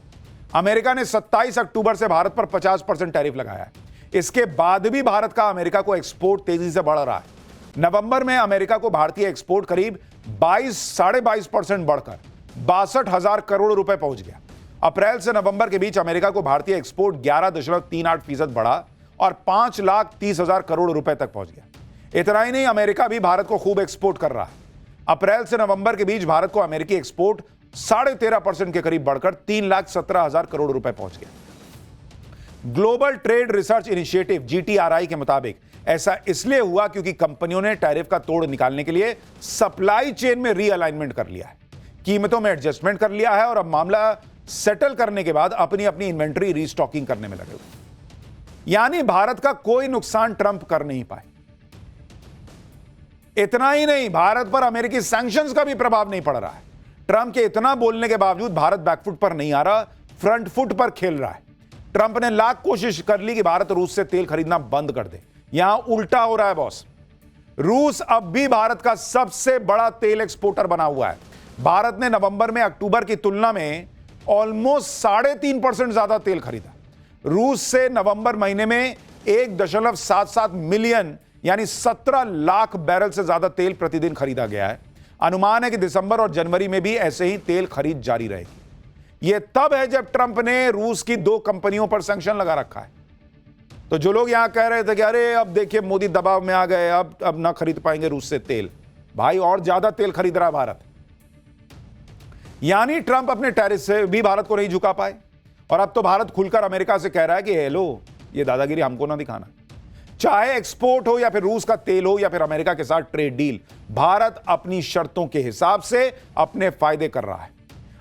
Speaker 1: अमेरिका ने 27 अक्टूबर से भारत पर 50% टैरिफ लगाया है। इसके बाद भी भारत का अमेरिका को एक्सपोर्ट तेजी से बढ़ रहा है। नवंबर में अमेरिका को भारतीय एक्सपोर्ट करीब 22.5% बढ़कर 62,000 करोड़ रुपए पहुंच गया। अप्रैल से नवंबर के बीच अमेरिका को भारतीय एक्सपोर्ट 11.38% बढ़ा और 5,30,000 करोड़ रुपए तक पहुंच गया। इतना ही नहीं, अमेरिका भी भारत को खूब एक्सपोर्ट कर रहा है। अप्रैल से नवंबर के बीच भारत को अमेरिकी एक्सपोर्ट 13.5% के करीब बढ़कर 3,17,000 करोड़ रुपए पहुंच गया। Global trade research initiative GTRI के मुताबिक ऐसा इसलिए हुआ क्योंकि कंपनियों ने टैरिफ का तोड़ निकालने के लिए सप्लाई चेन में रीअलाइनमेंट कर लिया है, कीमतों में एडजस्टमेंट कर लिया है और अब मामला सेटल करने के बाद अपनी अपनी इन्वेंट्री रीस्टॉकिंग करने में लगे हुए। यानी भारत का कोई नुकसान ट्रंप कर नहीं पाए। इतना ही नहीं, भारत पर अमेरिकी सैंक्शंस का भी प्रभाव नहीं पड़ रहा है। ट्रंप के इतना बोलने के बावजूद भारत बैकफुट पर नहीं आ रहा, फ्रंट फुट पर खेल रहा है। ट्रंप ने लाख कोशिश कर ली कि भारत रूस से तेल खरीदना बंद कर दे। यहां उल्टा हो रहा है बॉस। रूस अब भी भारत का सबसे बड़ा तेल एक्सपोर्टर बना हुआ है। भारत ने नवंबर में अक्टूबर की तुलना में ऑलमोस्ट 3.5% ज्यादा तेल खरीदा। रूस से नवंबर महीने में 1.77 मिलियन यानी 17 लाख बैरल से ज्यादा तेल प्रतिदिन खरीदा गया है। अनुमान है कि दिसंबर और जनवरी में भी ऐसे ही तेल खरीद जारी रहेगी। यह तब है जब ट्रंप ने रूस की 2 कंपनियों पर सैंक्शन लगा रखा है। तो जो लोग यहां कह रहे थे कि अरे अब देखिए मोदी दबाव में आ गए, अब ना खरीद पाएंगे रूस से तेल, भाई और ज्यादा तेल खरीद रहा है भारत। यानी ट्रंप अपने टैरिफ से भी भारत को नहीं झुका पाए और अब तो भारत खुलकर अमेरिका से कह रहा है कि हेलो, ये दादागिरी हमको ना दिखाना। चाहे एक्सपोर्ट हो या फिर रूस का तेल हो या फिर अमेरिका के साथ ट्रेड डील, भारत अपनी शर्तों के हिसाब से अपने फायदे कर रहा है।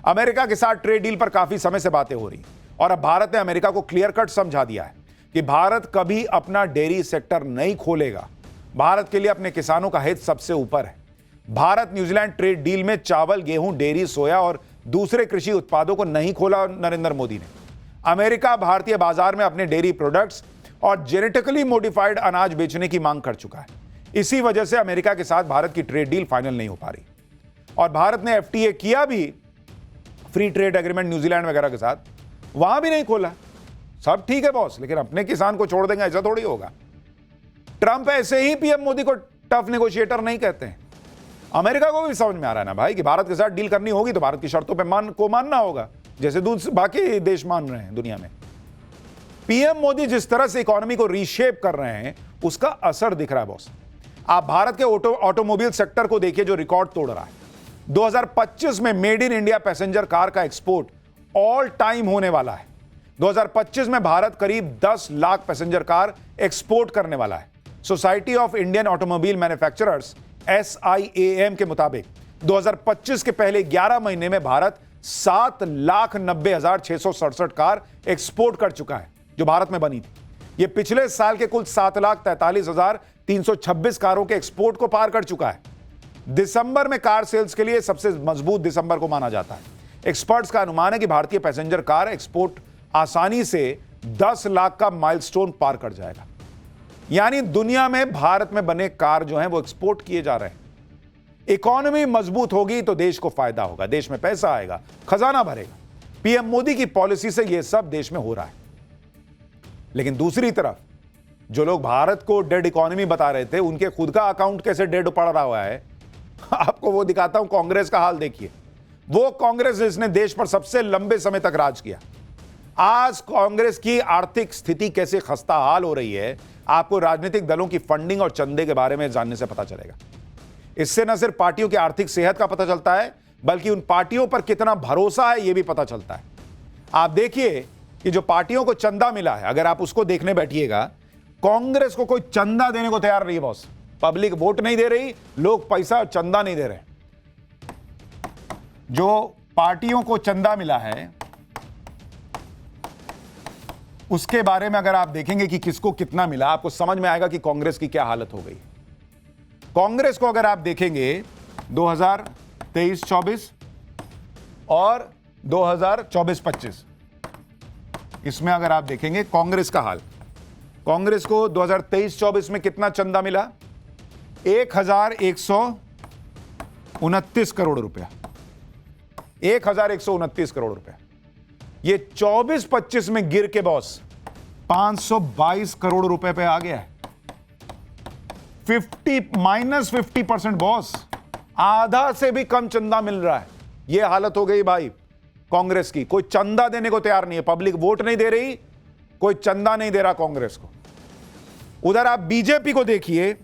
Speaker 1: अमेरिका के साथ ट्रेड डील पर काफी समय से बातें हो रही और अब भारत ने अमेरिका को क्लियर कट समझा दिया है कि भारत कभी अपना डेयरी सेक्टर नहीं खोलेगा। भारत के लिए अपने किसानों का हित सबसे ऊपर है। भारत न्यूजीलैंड ट्रेड डील में चावल, गेहूं, डेयरी, सोया और दूसरे कृषि उत्पादों को नहीं खोला नरेंद्र मोदी ने। अमेरिका भारतीय बाजार में अपने डेयरी प्रोडक्ट्स और जेनेटिकली मॉडिफाइड अनाज बेचने की मांग कर चुका है। इसी वजह से अमेरिका के साथ भारत की ट्रेड डील फाइनल नहीं हो पा रही और भारत ने FTA किया भी, फ्री ट्रेड एग्रीमेंट न्यूजीलैंड वगैरह के साथ, वहां भी नहीं खोला। सब ठीक है बॉस, लेकिन अपने किसान को छोड़ देंगे ऐसा थोड़ी होगा। ट्रंप ऐसे ही पीएम मोदी को टफ नेगोशिएटर नहीं कहते हैं। अमेरिका को भी समझ में आ रहा है ना भाई कि भारत के साथ डील करनी होगी तो भारत की शर्तों पे मानना होगा, जैसे बाकी देश मान रहे हैं दुनिया में। पीएम मोदी जिस तरह से इकोनॉमी को रीशेप कर रहे हैं उसका असर दिख रहा है बॉस। आप भारत के ऑटोमोबाइल सेक्टर को देखिए जो रिकॉर्ड तोड़ रहा है। 2025 में made in India passenger car का एक्सपोर्ट ऑल टाइम होने वाला है। 2025 में भारत करीब 10 लाख पैसेंजर कार एक्सपोर्ट करने वाला है। Society of Indian automobile manufacturers SIAM के मुताबिक 2025 के पहले 11 महीने में भारत 7,90,667 कार एक्सपोर्ट कर चुका है जो भारत में बनी थी। यह पिछले साल के कुल 7,43,326 कारों के एक्सपोर्ट को पार कर चुका है। दिसंबर में कार सेल्स के लिए सबसे मजबूत दिसंबर को माना जाता है। एक्सपर्ट्स का अनुमान है कि भारतीय पैसेंजर कार एक्सपोर्ट आसानी से 10 लाख का माइलस्टोन पार कर जाएगा। यानी दुनिया में भारत में बने कार जो हैं वो एक्सपोर्ट किए जा रहे हैं। इकोनॉमी मजबूत होगी तो देश को फायदा होगा, देश में पैसा आएगा, खजाना भरेगा। पीएम मोदी की पॉलिसी से यह सब देश में हो रहा है। लेकिन दूसरी तरफ जो लोग भारत को डेड इकोनॉमी बता रहे थे, उनके खुद का अकाउंट कैसे डेड पड़ रहा हुआ है आपको वो दिखाता हूं। कांग्रेस का हाल देखिए। वो कांग्रेस जिसने देश पर सबसे लंबे समय तक राज किया, आज कांग्रेस की आर्थिक स्थिति कैसे खस्ता हाल हो रही है, आपको राजनीतिक दलों की फंडिंग और चंदे के बारे में जानने से पता चलेगा। इससे न सिर्फ पार्टियों की आर्थिक सेहत का पता चलता है, बल्कि उन पार्टियों पर कितना भरोसा है यह भी पता चलता है। आप देखिए कि जो पार्टियों को चंदा मिला है, अगर आप उसको देखने बैठिएगा, कांग्रेस को कोई चंदा देने को तैयार नहीं है बॉस। पब्लिक वोट नहीं दे रही, लोग पैसा चंदा नहीं दे रहे। जो पार्टियों को चंदा मिला है उसके बारे में अगर आप देखेंगे कि किसको कितना मिला, आपको समझ में आएगा कि कांग्रेस की क्या हालत हो गई। कांग्रेस को अगर आप देखेंगे 2023-24 और 2024-25, इसमें अगर आप देखेंगे कांग्रेस का हाल, कांग्रेस को 2023-24 में कितना चंदा मिला? 1,129 करोड़ रुपया। 1,129 करोड़ रुपया। ये 24-25 में गिर के बॉस 522 करोड़ रुपए पे आ गया है। -50% बॉस, आधा से भी कम चंदा मिल रहा है। यह हालत हो गई भाई कांग्रेस की। कोई चंदा देने को तैयार नहीं है, पब्लिक वोट नहीं दे रही, कोई चंदा नहीं दे रहा कांग्रेस को। उधर आप बीजेपी को देखिए,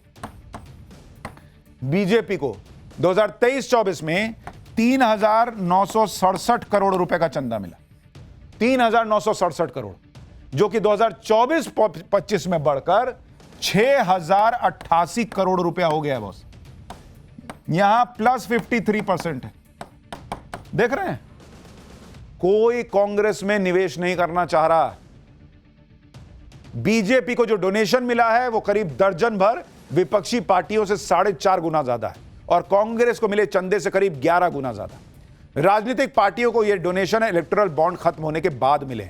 Speaker 1: बीजेपी को 2023-24 में 3,967 करोड़ रुपए का चंदा मिला, 3,967 करोड़, जो कि 2024-25 में बढ़कर 6,088 करोड़ रुपया हो गया है बॉस। यहां +53% है। देख रहे हैं, कोई कांग्रेस में निवेश नहीं करना चाह रहा। बीजेपी को जो डोनेशन मिला है वो करीब दर्जन भर विपक्षी पार्टियों से 4.5 गुना ज्यादा है, और कांग्रेस को मिले चंदे से करीब 11 गुना ज्यादा। राजनीतिक पार्टियों को यह डोनेशन इलेक्टोरल बॉन्ड खत्म होने के बाद मिले।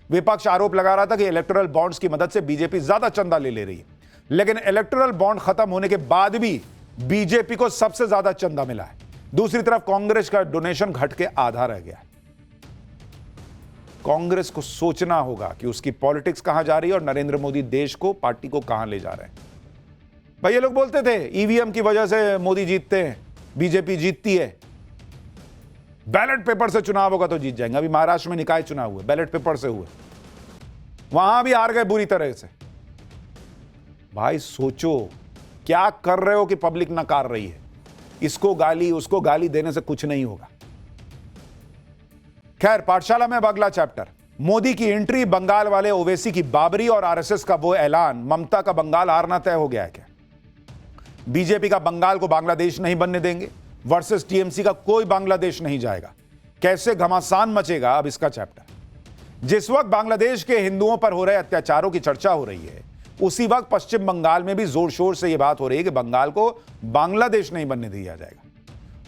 Speaker 1: विपक्ष आरोप लगा रहा था कि इलेक्टोरल बॉन्ड्स की मदद से बीजेपी ज्यादा चंदा ले रही है, लेकिन इलेक्टोरल बॉन्ड खत्म होने के बाद भी बीजेपी को सबसे ज्यादा चंदा मिला है। दूसरी तरफ कांग्रेस का डोनेशन घट के आधा रह गया है। कांग्रेस को सोचना होगा कि उसकी पॉलिटिक्स कहां जा रही है और नरेंद्र मोदी देश को, पार्टी को कहां ले जा रहे हैं। भाई ये लोग बोलते थे ईवीएम की वजह से मोदी जीतते हैं, बीजेपी जीतती है, बैलेट पेपर से चुनाव होगा तो जीत जाएंगे। अभी महाराष्ट्र में निकाय चुनाव हुए, बैलेट पेपर से हुए, वहां भी हार गए बुरी तरह से। भाई सोचो क्या कर रहे हो कि पब्लिक नकार रही है। इसको गाली उसको गाली देने से कुछ नहीं होगा। खैर, पाठशाला में अब अगला चैप्टर, मोदी की एंट्री, बंगाल वाले ओवैसी की बाबरी और आरएसएस का वो ऐलान, ममता का बंगाल हारना तय हो गया है क्या? बीजेपी का बंगाल को बांग्लादेश नहीं बनने देंगे वर्सेस टीएमसी का कोई बांग्लादेश नहीं जाएगा। कैसे घमासान मचेगा, अब इसका चैप्टर। जिस वक्त बांग्लादेश के हिंदुओं पर हो रहे अत्याचारों की चर्चा हो रही है, उसी वक्त पश्चिम बंगाल में भी जोर शोर से यह बात हो रही है कि बंगाल को बांग्लादेश नहीं बनने दिया जाएगा।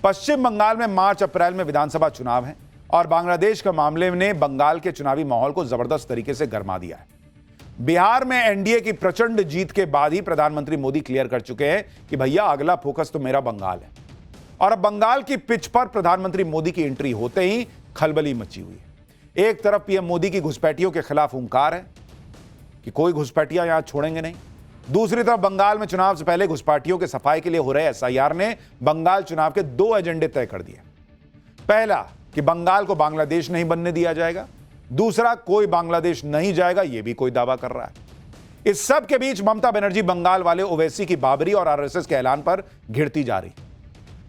Speaker 1: पश्चिम बंगाल में मार्च अप्रैल में विधानसभा चुनाव है और बांग्लादेश के मामले ने बंगाल के चुनावी माहौल को जबरदस्त तरीके से गरमा दिया है। बिहार में एनडीए की प्रचंड जीत के बाद ही प्रधानमंत्री मोदी क्लियर कर चुके हैं कि भैया अगला फोकस तो मेरा बंगाल है। और अब बंगाल की पिच पर प्रधानमंत्री मोदी की एंट्री होते ही खलबली मची हुई है। एक तरफ पीएम मोदी की घुसपैठियों के खिलाफ हुंकार है कि कोई घुसपैठियां यहां छोड़ेंगे नहीं। दूसरी तरफ बंगाल में चुनाव से पहले घुसपैठियों के सफाई के लिए हो रहे एसआईआर ने बंगाल चुनाव के 2 एजेंडे तय कर दिए। पहला कि बंगाल को बांग्लादेश नहीं बनने दिया जाएगा, दूसरा कोई बांग्लादेश नहीं जाएगा, यह भी कोई दावा कर रहा है। इस सब के बीच ममता बनर्जी बंगाल वाले ओवैसी की बाबरी और आरएसएस के ऐलान पर घिरती जा रही।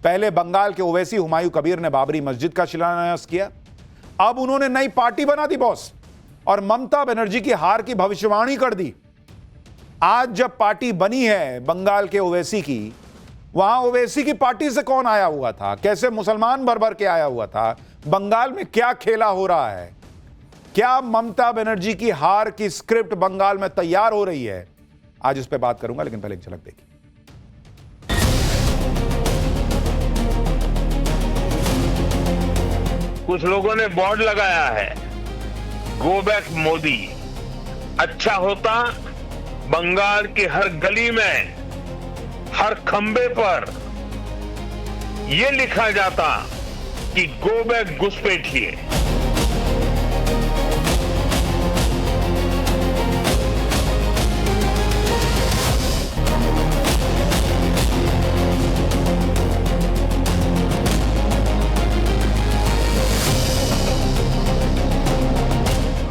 Speaker 1: पहले बंगाल के ओवैसी हुमायूं कबीर ने बाबरी मस्जिद का शिलान्यास किया, अब उन्होंने नई पार्टी बना दी बॉस, और ममता बनर्जी की हार की भविष्यवाणी कर दी। आज जब पार्टी बनी है बंगाल के ओवैसी की, वहां ओवैसी की पार्टी से कौन आया हुआ था, कैसे मुसलमान भर के आया हुआ था, बंगाल में क्या खेला हो रहा है, क्या ममता बनर्जी की हार की स्क्रिप्ट बंगाल में तैयार हो रही है, आज इस पे बात करूंगा। लेकिन पहले एक झलक देखिए।
Speaker 4: कुछ लोगों ने बोर्ड लगाया है, गो बैक मोदी। अच्छा होता बंगाल की हर गली में, हर खंबे पर यह लिखा जाता कि गो बैक घुसपैठिए।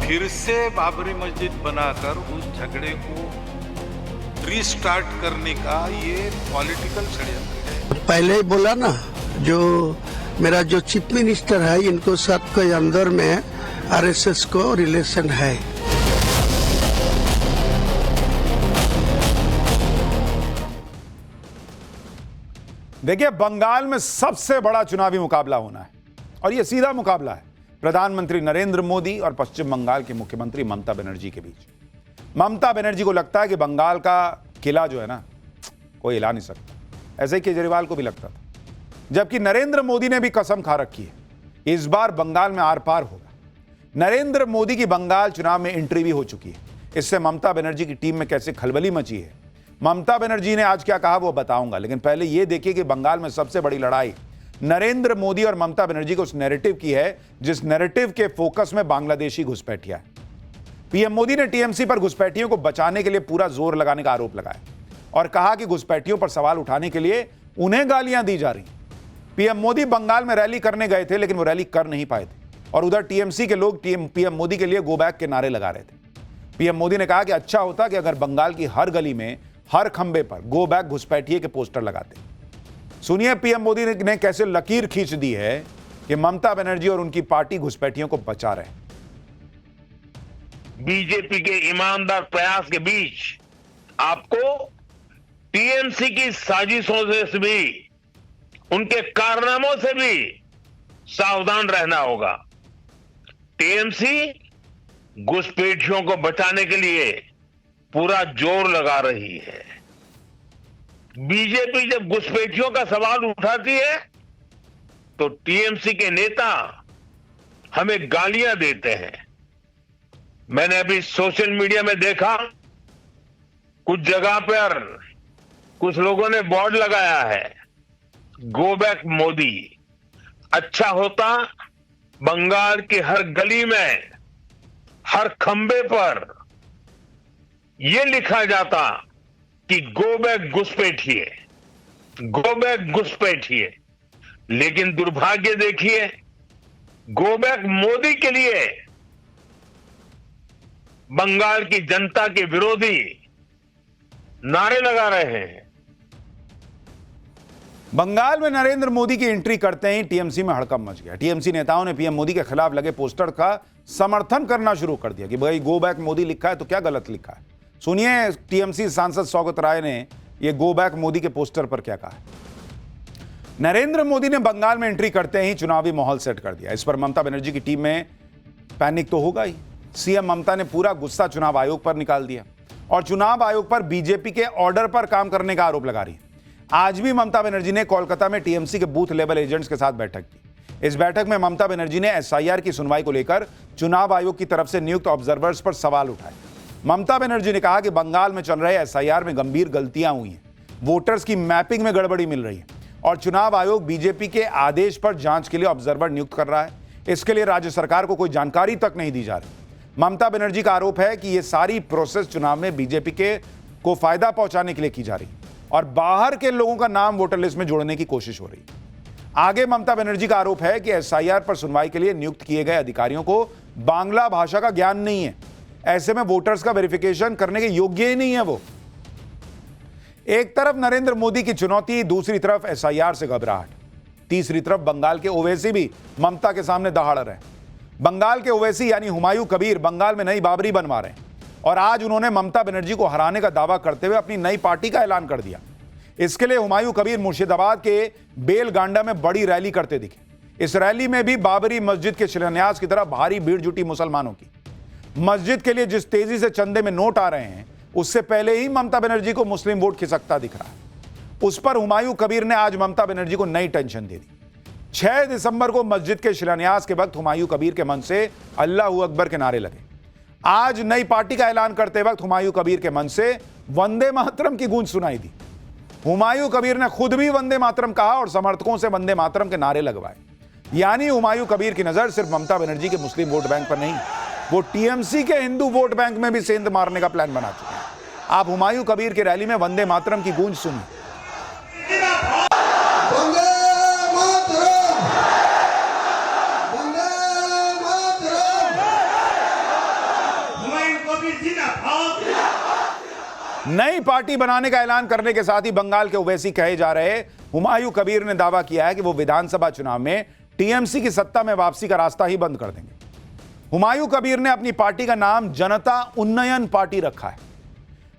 Speaker 3: फिर से बाबरी मस्जिद बनाकर उस झगड़े को रीस्टार्ट करने का ये पॉलिटिकल षड्यंत्र है।
Speaker 5: पहले ही बोला ना, जो मेरा जो चीफ मिनिस्टर है, इनको सबके अंदर में आरएसएस को रिलेशन है।
Speaker 1: देखिए, बंगाल में सबसे बड़ा चुनावी मुकाबला होना है और यह सीधा मुकाबला है प्रधानमंत्री नरेंद्र मोदी और पश्चिम बंगाल की मुख्यमंत्री ममता बनर्जी के बीच। ममता बनर्जी को लगता है कि बंगाल का किला जो है ना, कोई हिला नहीं सकता। ऐसे ही केजरीवाल को भी लगता था, जबकि नरेंद्र मोदी ने भी कसम खा रखी है, इस बार बंगाल में आर पार होगा। नरेंद्र मोदी की बंगाल चुनाव में एंट्री भी हो चुकी है। इससे ममता बनर्जी की टीम में कैसे खलबली मची है, ममता बनर्जी ने आज क्या कहा वो बताऊंगा। लेकिन पहले यह देखिए कि बंगाल में सबसे बड़ी लड़ाई नरेंद्र मोदी और ममता बनर्जी को उस नैरेटिव की है जिस नैरेटिव के फोकस में बांग्लादेशी घुसपैठिया है। पीएम मोदी ने टीएमसी पर घुसपैठियों को बचाने के लिए पूरा जोर लगाने का आरोप लगाया और कहा कि घुसपैठियों पर सवाल उठाने के लिए उन्हें गालियां दी जा रही। पीएम मोदी बंगाल में रैली करने गए थे, लेकिन वो रैली कर नहीं पाए थे और उधर टीएमसी के लोग पीएम मोदी के लिए गो बैक के नारे लगा रहे थे। पीएम मोदी ने कहा कि अच्छा होता कि अगर बंगाल की हर गली में, हर खंबे पर गो बैक घुसपैठिए के पोस्टर लगाते। सुनिए पीएम मोदी ने कैसे लकीर खींच दी है कि ममता बनर्जी और उनकी पार्टी घुसपैठियों को बचा रहे हैं।
Speaker 4: बीजेपी के ईमानदार प्रयास के बीच आपको टीएमसी की साजिशों से भी, उनके कारनामों से भी सावधान रहना होगा। टीएमसी घुसपैठियों को बचाने के लिए पूरा जोर लगा रही है। बीजेपी जब घुसपैठियों का सवाल उठाती है तो टीएमसी के नेता हमें गालियां देते हैं। मैंने अभी सोशल मीडिया में देखा, कुछ जगह पर कुछ लोगों ने बोर्ड लगाया है, गो बैक मोदी। अच्छा होता बंगाल की हर गली में, हर खंबे पर यह लिखा जाता कि गो बैक घुसपैठिए, गो बैक घुसपैठिए। लेकिन दुर्भाग्य देखिए, गो बैक मोदी के लिए बंगाल की जनता के विरोधी नारे लगा रहे हैं।
Speaker 1: बंगाल में नरेंद्र मोदी की एंट्री करते ही टीएमसी में हड़कंप मच गया। टीएमसी नेताओं ने पीएम मोदी के खिलाफ लगे पोस्टर का समर्थन करना शुरू कर दिया कि भाई गो बैक मोदी लिखा है तो क्या गलत लिखा है। सुनिए टीएमसी सांसद सौगत राय ने ये गो बैक मोदी के पोस्टर पर क्या कहा है। नरेंद्र मोदी ने बंगाल में एंट्री करते ही चुनावी माहौल सेट कर दिया। इस पर ममता बनर्जी की टीम में पैनिक तो होगा ही। सीएम ममता ने पूरा गुस्सा चुनाव आयोग पर निकाल दिया और चुनाव आयोग पर बीजेपी के ऑर्डर पर काम करने का आरोप लगा रही है। आज भी ममता बनर्जी ने कोलकाता में टीएमसी के बूथ लेवल एजेंट्स के साथ बैठक की। इस बैठक में ममता बनर्जी ने एसआईआर की सुनवाई को लेकर चुनाव आयोग की तरफ से नियुक्त ऑब्जर्वर्स पर सवाल उठाए। ममता बनर्जी ने कहा कि बंगाल में चल रहे एसआईआर में गंभीर गलतियां हुई हैं, वोटर्स की मैपिंग में गड़बड़ी मिल रही है और चुनाव आयोग बीजेपी के आदेश पर जांच के लिए ऑब्जर्वर नियुक्त कर रहा है। इसके लिए राज्य सरकार को कोई जानकारी तक नहीं दी जा रही। ममता बनर्जी का आरोप है कि यह सारी प्रोसेस चुनाव में बीजेपी को फायदा पहुंचाने के लिए की जा रही और बाहर के लोगों का नाम वोटर लिस्ट में जोड़ने की कोशिश हो रही। आगे ममता बनर्जी का आरोप है कि एसआईआर पर सुनवाई के लिए नियुक्त किए गए अधिकारियों को बांग्ला भाषा का ज्ञान नहीं है। ऐसे में वोटर्स का वेरिफिकेशन करने के योग्य ही नहीं है वो। एक तरफ नरेंद्र मोदी की चुनौती, दूसरी तरफ एसआईआर से घबराहट, तीसरी तरफ बंगाल के ओवैसी भी ममता के सामने दहाड़ रहे हैं। बंगाल के ओवैसी यानी हुमायूं कबीर बंगाल में नई बाबरी बनवा रहे हैं और आज उन्होंने ममता बनर्जी को हराने का दावा करते हुए अपनी नई पार्टी का ऐलान कर दिया। इसके लिए हुमायूं कबीर मुर्शिदाबाद के बेलगांडा में बड़ी रैली करते दिखे। इस रैली में भी बाबरी मस्जिद के शिलान्यास की तरह भारी भीड़ जुटी मुसलमानों की। मस्जिद के लिए जिस तेजी से चंदे में नोट आ रहे हैं, उससे पहले ही ममता बनर्जी को मुस्लिम वोट खिसकता दिख रहा है। उस पर हुमायूं कबीर ने आज ममता बनर्जी को नई टेंशन दे दी। 6 दिसंबर को मस्जिद के शिलान्यास के वक्त हुमायूं कबीर के मन से अल्लाहू अकबर के नारे लगे। आज नई पार्टी का ऐलान करते वक्त हुमायूं कबीर के मन से वंदे मातरम की गूंज सुनाई दी। हुमायूं कबीर ने खुद भी वंदे मातरम कहा और समर्थकों से वंदे मातरम के नारे लगवाए। यानी हुमायूं कबीर की नजर सिर्फ ममता बनर्जी के मुस्लिम वोट बैंक पर नहीं, वो टीएमसी के हिंदू वोट बैंक में भी सेंध मारने का प्लान बना चुके हैं। आप हुमायूं कबीर की रैली में वंदे मातरम की गूंज सुनिए। नई पार्टी बनाने का ऐलान करने के साथ ही बंगाल के ओवैसी कहे जा रहे हुमायूं कबीर ने दावा किया है कि वो विधानसभा चुनाव में टीएमसी की सत्ता में वापसी का रास्ता ही बंद कर देंगे। हुमायूं कबीर ने अपनी पार्टी का नाम जनता उन्नयन पार्टी रखा है।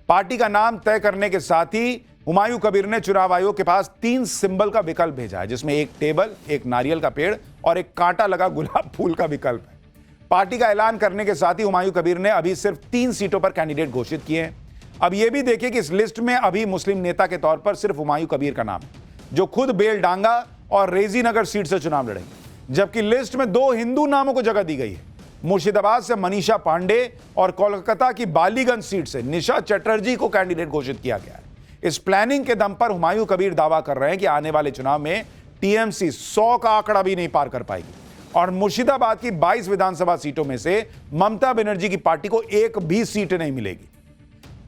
Speaker 1: पार्टी का नाम तय करने के साथ ही हुमायूं कबीर ने चुनाव आयोग के पास 3 सिंबल का विकल्प भेजा है, जिसमें एक टेबल, एक नारियल का पेड़ और एक कांटा लगा गुलाब फूल का विकल्प है। पार्टी का ऐलान करने के साथ ही हुमायूं कबीर ने अभी सिर्फ 3 सीटों पर कैंडिडेट घोषित किए हैं। अब यह भी देखिए कि इस लिस्ट में अभी मुस्लिम नेता के तौर पर सिर्फ हुमायूं कबीर का नाम है, जो खुद बेलडांगा और रेजीनगर सीट से चुनाव लड़ेंगे, जबकि लिस्ट में 2 हिंदू नामों को जगह दी गई है। मुर्शिदाबाद से मनीषा पांडे और कोलकाता की बालीगंज सीट से निशा चटर्जी को कैंडिडेट घोषित किया गया है। इस प्लानिंग के दम पर हुमायूं कबीर दावा कर रहे हैं कि आने वाले चुनाव में टीएमसी 100 का आंकड़ा भी नहीं पार कर पाएगी और मुर्शिदाबाद की 22 विधानसभा सीटों में से ममता बनर्जी की पार्टी को एक भी सीट नहीं मिलेगी।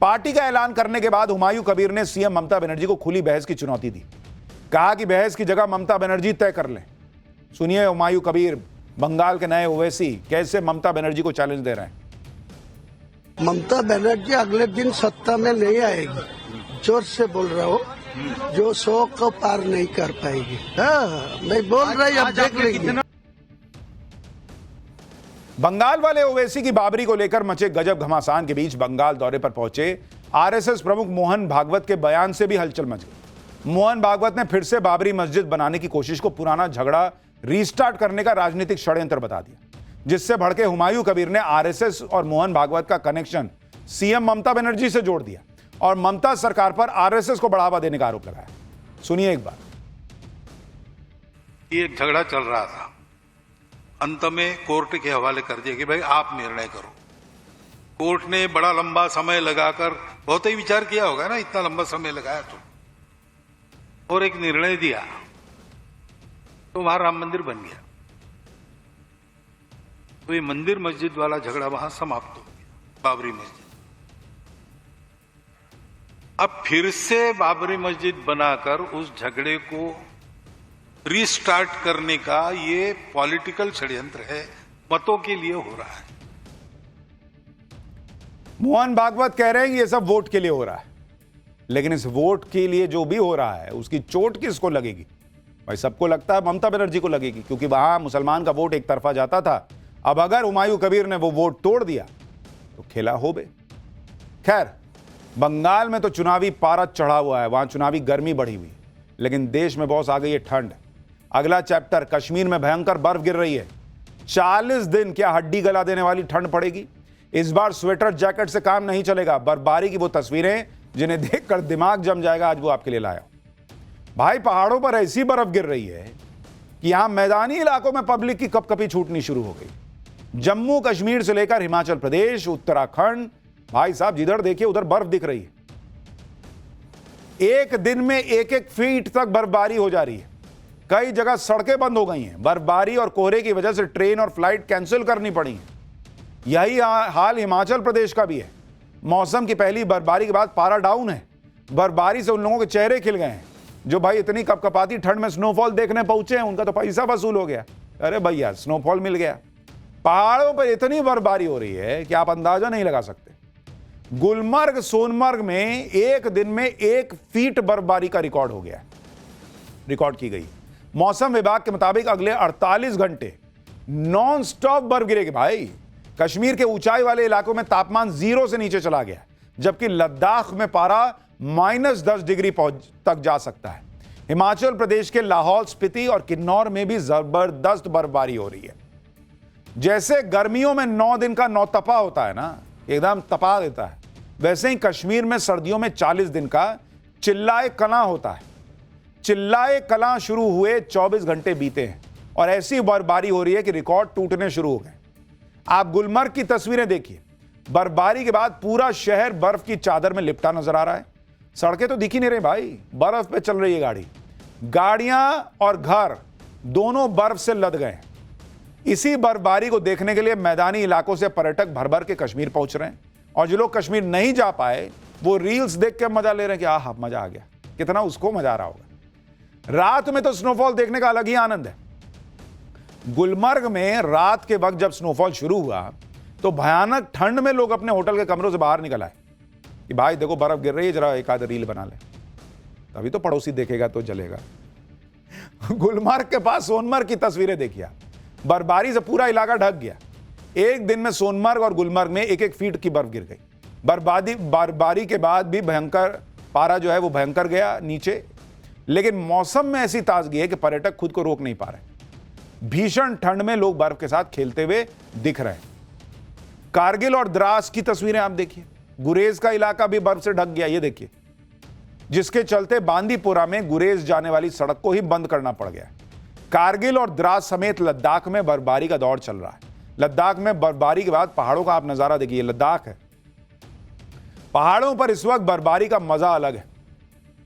Speaker 1: पार्टी का ऐलान करने के बाद हुमायूं कबीर ने सीएम ममता बनर्जी को खुली बहस की चुनौती दी। कहा कि बहस की जगह ममता बनर्जी तय कर लें। सुनिए हुमायूं कबीर, बंगाल के नए ओवैसी, कैसे ममता बनर्जी को चैलेंज दे रहे हैं।
Speaker 5: ममता बनर्जी अगले दिन सत्ता में नहीं आएगी, जोर से बोल रहा हूँ, जो 100 को पार नहीं कर पाएगी। हाँ, मैं बोल रही, अब देख लेंगे।
Speaker 1: बंगाल वाले ओवैसी की बाबरी को लेकर मचे गजब घमासान के बीच बंगाल दौरे पर पहुंचे आरएसएस प्रमुख मोहन भागवत के बयान से भी हलचल मच गई। मोहन भागवत ने फिर से बाबरी मस्जिद बनाने की कोशिश को पुराना झगड़ा रीस्टार्ट करने का राजनीतिक षड्यंत्र बता दिया, जिससे भड़के हुमायूं कबीर ने आरएसएस और मोहन भागवत का कनेक्शन सीएम ममता बनर्जी से जोड़ दिया और ममता सरकार पर आरएसएस को बढ़ावा देने का आरोप लगाया। सुनिए एक बार।
Speaker 3: ये एक झगड़ा चल रहा था, अंत में कोर्ट के हवाले कर दिया कि भाई आप निर्णय करो। कोर्ट ने बड़ा लंबा समय लगाकर बहुत ही विचार किया होगा ना, इतना लंबा समय लगाया तो, और एक निर्णय दिया तो वहां राम मंदिर बन गया। तो ये मंदिर मस्जिद वाला झगड़ा वहां समाप्त हो गया, बाबरी मस्जिद। अब फिर से बाबरी मस्जिद बनाकर उस झगड़े को रीस्टार्ट करने का ये पॉलिटिकल षड्यंत्र है, मतों के लिए हो रहा है।
Speaker 1: मोहन भागवत कह रहे हैं कि ये सब वोट के लिए हो रहा है, लेकिन इस वोट के लिए जो भी हो रहा है उसकी चोट किसको लगेगी? भाई सबको लगता है ममता बनर्जी को लगेगी, क्योंकि वहां मुसलमान का वोट एक तरफा जाता था। अब अगर हुमायूं कबीर ने वो वोट तोड़ दिया तो खेला हो बे। खैर, बंगाल में तो चुनावी पारा चढ़ा हुआ है, वहां चुनावी गर्मी बढ़ी हुई, लेकिन देश में बॉस आ गई है ठंड। अगला चैप्टर, कश्मीर में भयंकर बर्फ गिर रही है। 40 दिन क्या हड्डी गला देने वाली ठंड पड़ेगी। इस बार स्वेटर जैकेट से काम नहीं चलेगा। बर्फबारी की वो तस्वीरें जिन्हें देखकर दिमाग जम जाएगा, आज वो आपके लिए लाया। भाई पहाड़ों पर ऐसी बर्फ गिर रही है कि यहां मैदानी इलाकों में पब्लिक की कपकपी छूटनी शुरू हो गई। जम्मू कश्मीर से लेकर हिमाचल प्रदेश, उत्तराखंड, भाई साहब जिधर देखिए उधर बर्फ दिख रही है। एक दिन में 1-1 फीट तक बर्फबारी हो जा रही है। कई जगह सड़कें बंद हो गई हैं। बर्फबारी और कोहरे की वजह से ट्रेन और फ्लाइट कैंसिल करनी पड़ी है। यही हाल हिमाचल प्रदेश का भी है। मौसम की पहली बर्फबारी के बाद पारा डाउन है। बर्फबारी से उन लोगों के चेहरे खिल गए हैं जो भाई इतनी कपकपाती ठंड में स्नोफॉल देखने पहुंचे हैं। उनका तो पैसा वसूल हो गया। अरे भैया स्नोफॉल मिल गया। पहाड़ों पर इतनी बर्फबारी हो रही है कि आप अंदाजा नहीं लगा सकते। गुलमर्ग, सोनमर्ग में एक दिन में 1 फीट बर्फबारी का रिकॉर्ड हो गया, रिकॉर्ड की गई। मौसम विभाग के मुताबिक अगले 48 घंटे नॉन स्टॉप बर्फ गिरेगी। भाई कश्मीर के ऊंचाई वाले इलाकों में तापमान 0 से नीचे चला गया, जबकि लद्दाख में पारा -10 डिग्री तक जा सकता है। हिमाचल प्रदेश के लाहौल, स्पीति और किन्नौर में भी जबरदस्त बर्फबारी हो रही है। जैसे गर्मियों में 9 दिन का नौतपा होता है ना, एकदम तपा देता है, वैसे ही कश्मीर में सर्दियों में 40 दिन का चिल्लाए कलां होता है। चिल्लाए कलां शुरू हुए 24 घंटे बीते हैं और ऐसी बर्फबारी हो रही है कि रिकॉर्ड टूटने शुरू हो गए। आप गुलमर्ग की तस्वीरें देखिए। बर्फबारी के बाद पूरा शहर बर्फ की चादर में लिपटा नजर आ रहा है। सड़कें तो दिख ही नहीं रही भाई, बर्फ पे चल रही है गाड़ी। गाड़ियां और घर दोनों बर्फ से लद गए हैं। इसी बर्फबारी को देखने के लिए मैदानी इलाकों से पर्यटक भर भर के कश्मीर पहुंच रहे हैं और जो लोग कश्मीर नहीं जा पाए वो रील्स देख के मजा ले रहे हैं कि आहा मजा आ गया। कितना उसको मजा आ रहा होगा। रात में तो स्नोफॉल देखने का अलग ही आनंद है। गुलमर्ग में रात के वक्त जब स्नोफॉल शुरू हुआ तो भयानक ठंड में लोग अपने होटल के कमरों से बाहर निकल आए कि भाई देखो बर्फ गिर रही है, जरा एक आध रील बना ले। तभी तो पड़ोसी देखेगा तो जलेगा। गुलमर्ग के पास सोनमर्ग की तस्वीरें देखिए। बर्फबारी से पूरा इलाका ढक गया। एक दिन में सोनमर्ग और गुलमर्ग में 1-1 फीट की बर्फ गिर गई। बर्फबारी के बाद भी भयंकर पारा जो है वो भयंकर गया नीचे, लेकिन मौसम में ऐसी ताजगी है कि पर्यटक खुद को रोक नहीं पा रहे। भीषण ठंड में लोग बर्फ के साथ खेलते हुए दिख रहे हैं। कारगिल और द्रास की तस्वीरें आप देखिए। गुरेज का इलाका भी बर्फ से ढक गया, ये देखिए, जिसके चलते बांदीपुरा में गुरेज जाने वाली सड़क को ही बंद करना पड़ गया। कारगिल और द्रास समेत लद्दाख में बर्फबारी का दौर चल रहा है। लद्दाख में बर्फबारी के बाद पहाड़ों का आप नजारा देखिए। लद्दाख है, पहाड़ों पर इस वक्त बर्फबारी का मजा अलग है।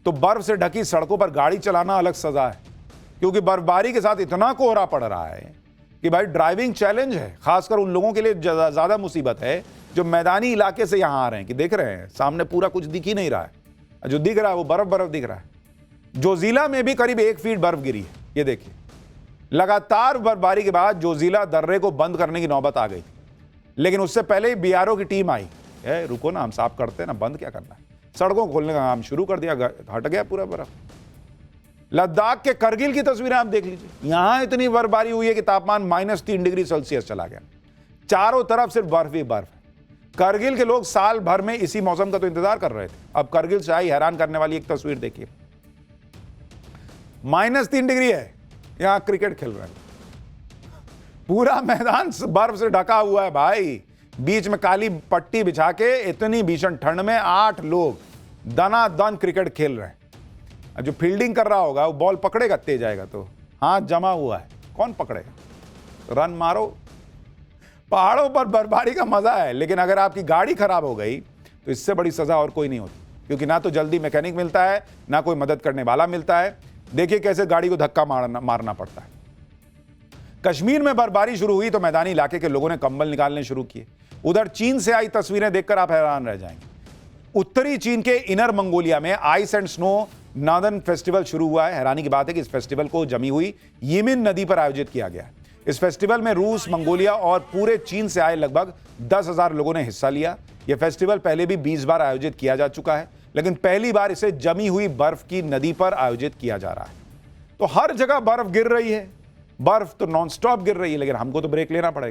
Speaker 1: तो बर्फ से ढकी सड़कों पर गाड़ी चलाना अलग सजा है, क्योंकि बर्फबारी के साथ इतना कोहरा पड़ रहा है कि भाई ड्राइविंग चैलेंज है। खासकर उन लोगों के लिए ज्यादा मुसीबत है जो मैदानी इलाके से यहां आ रहे हैं कि देख रहे हैं सामने पूरा कुछ दिख ही नहीं रहा है, जो दिख रहा है वो बर्फ बर्फ दिख रहा है। जोजिला में भी करीब 1 फीट बर्फ गिरी है, ये देखिए। लगातार बर्फबारी के बाद जोजिला दर्रे को बंद करने की नौबत आ गई थी, लेकिन उससे पहले ही बीआरओ की टीम आई। रुको ना, हम साफ करते हैं ना, बंद क्या करना है। सड़कों खोलने का काम शुरू कर दिया, हट गया पूरा बर्फ। लद्दाख के करगिल की तस्वीरें आप देख लीजिए, यहां इतनी बर्फबारी हुई है कि तापमान -3 डिग्री सेल्सियस चला गया। चारों तरफ सिर्फ बर्फ ही बर्फ है। करगिल के लोग साल भर में इसी मौसम का तो इंतजार कर रहे थे। अब करगिल से आई हैरान करने वाली एक तस्वीर देखिए, -3 डिग्री है, यहां क्रिकेट खेल रहे हैं। पूरा मैदान बर्फ से ढका हुआ है भाई, बीच में काली पट्टी बिछा के इतनी भीषण ठंड में 8 लोग दनादन क्रिकेट खेल रहे हैं। जो फील्डिंग कर रहा होगा वो बॉल पकड़ेगा, तेज आएगा तो हाथ जमा हुआ है, कौन पकड़ेगा। रन मारो। पहाड़ों पर बर्फबारी का मजा है, लेकिन अगर आपकी गाड़ी खराब हो गई तो इससे बड़ी सजा और कोई नहीं होती, क्योंकि ना तो जल्दी मैकेनिक मिलता है, ना कोई मदद करने वाला मिलता है। देखिए कैसे गाड़ी को धक्का मारना पड़ता है। कश्मीर में बर्फबारी शुरू हुई तो मैदानी इलाके के लोगों ने कंबल निकालने शुरू किए। उधर चीन से आई तस्वीरें देखकर आप हैरान रह जाएंगे। उत्तरी चीन के इनर मंगोलिया में ice and snow northern festival शुरू हुआ है। हैरानी की बात है कि इस फेस्टिवल को जमी हुई यीमिन नदी पर आयोजित किया गया। इस फेस्टिवल में रूस, मंगोलिया और पूरे चीन से आए लगभग 10,000 लोगों ने हिस्सा लिया। यह फेस्टिवल पहले भी 20 बार आयोजित किया जा चुका है, लेकिन पहली बार इसे जमी हुई बर्फ की नदी पर आयोजित किया जा रहा है। तो हर जगह बर्फ गिर रही है, बर्फ तो नॉन स्टॉप गिर रही है, लेकिन हमको तो ब्रेक लेना पड़ेगा।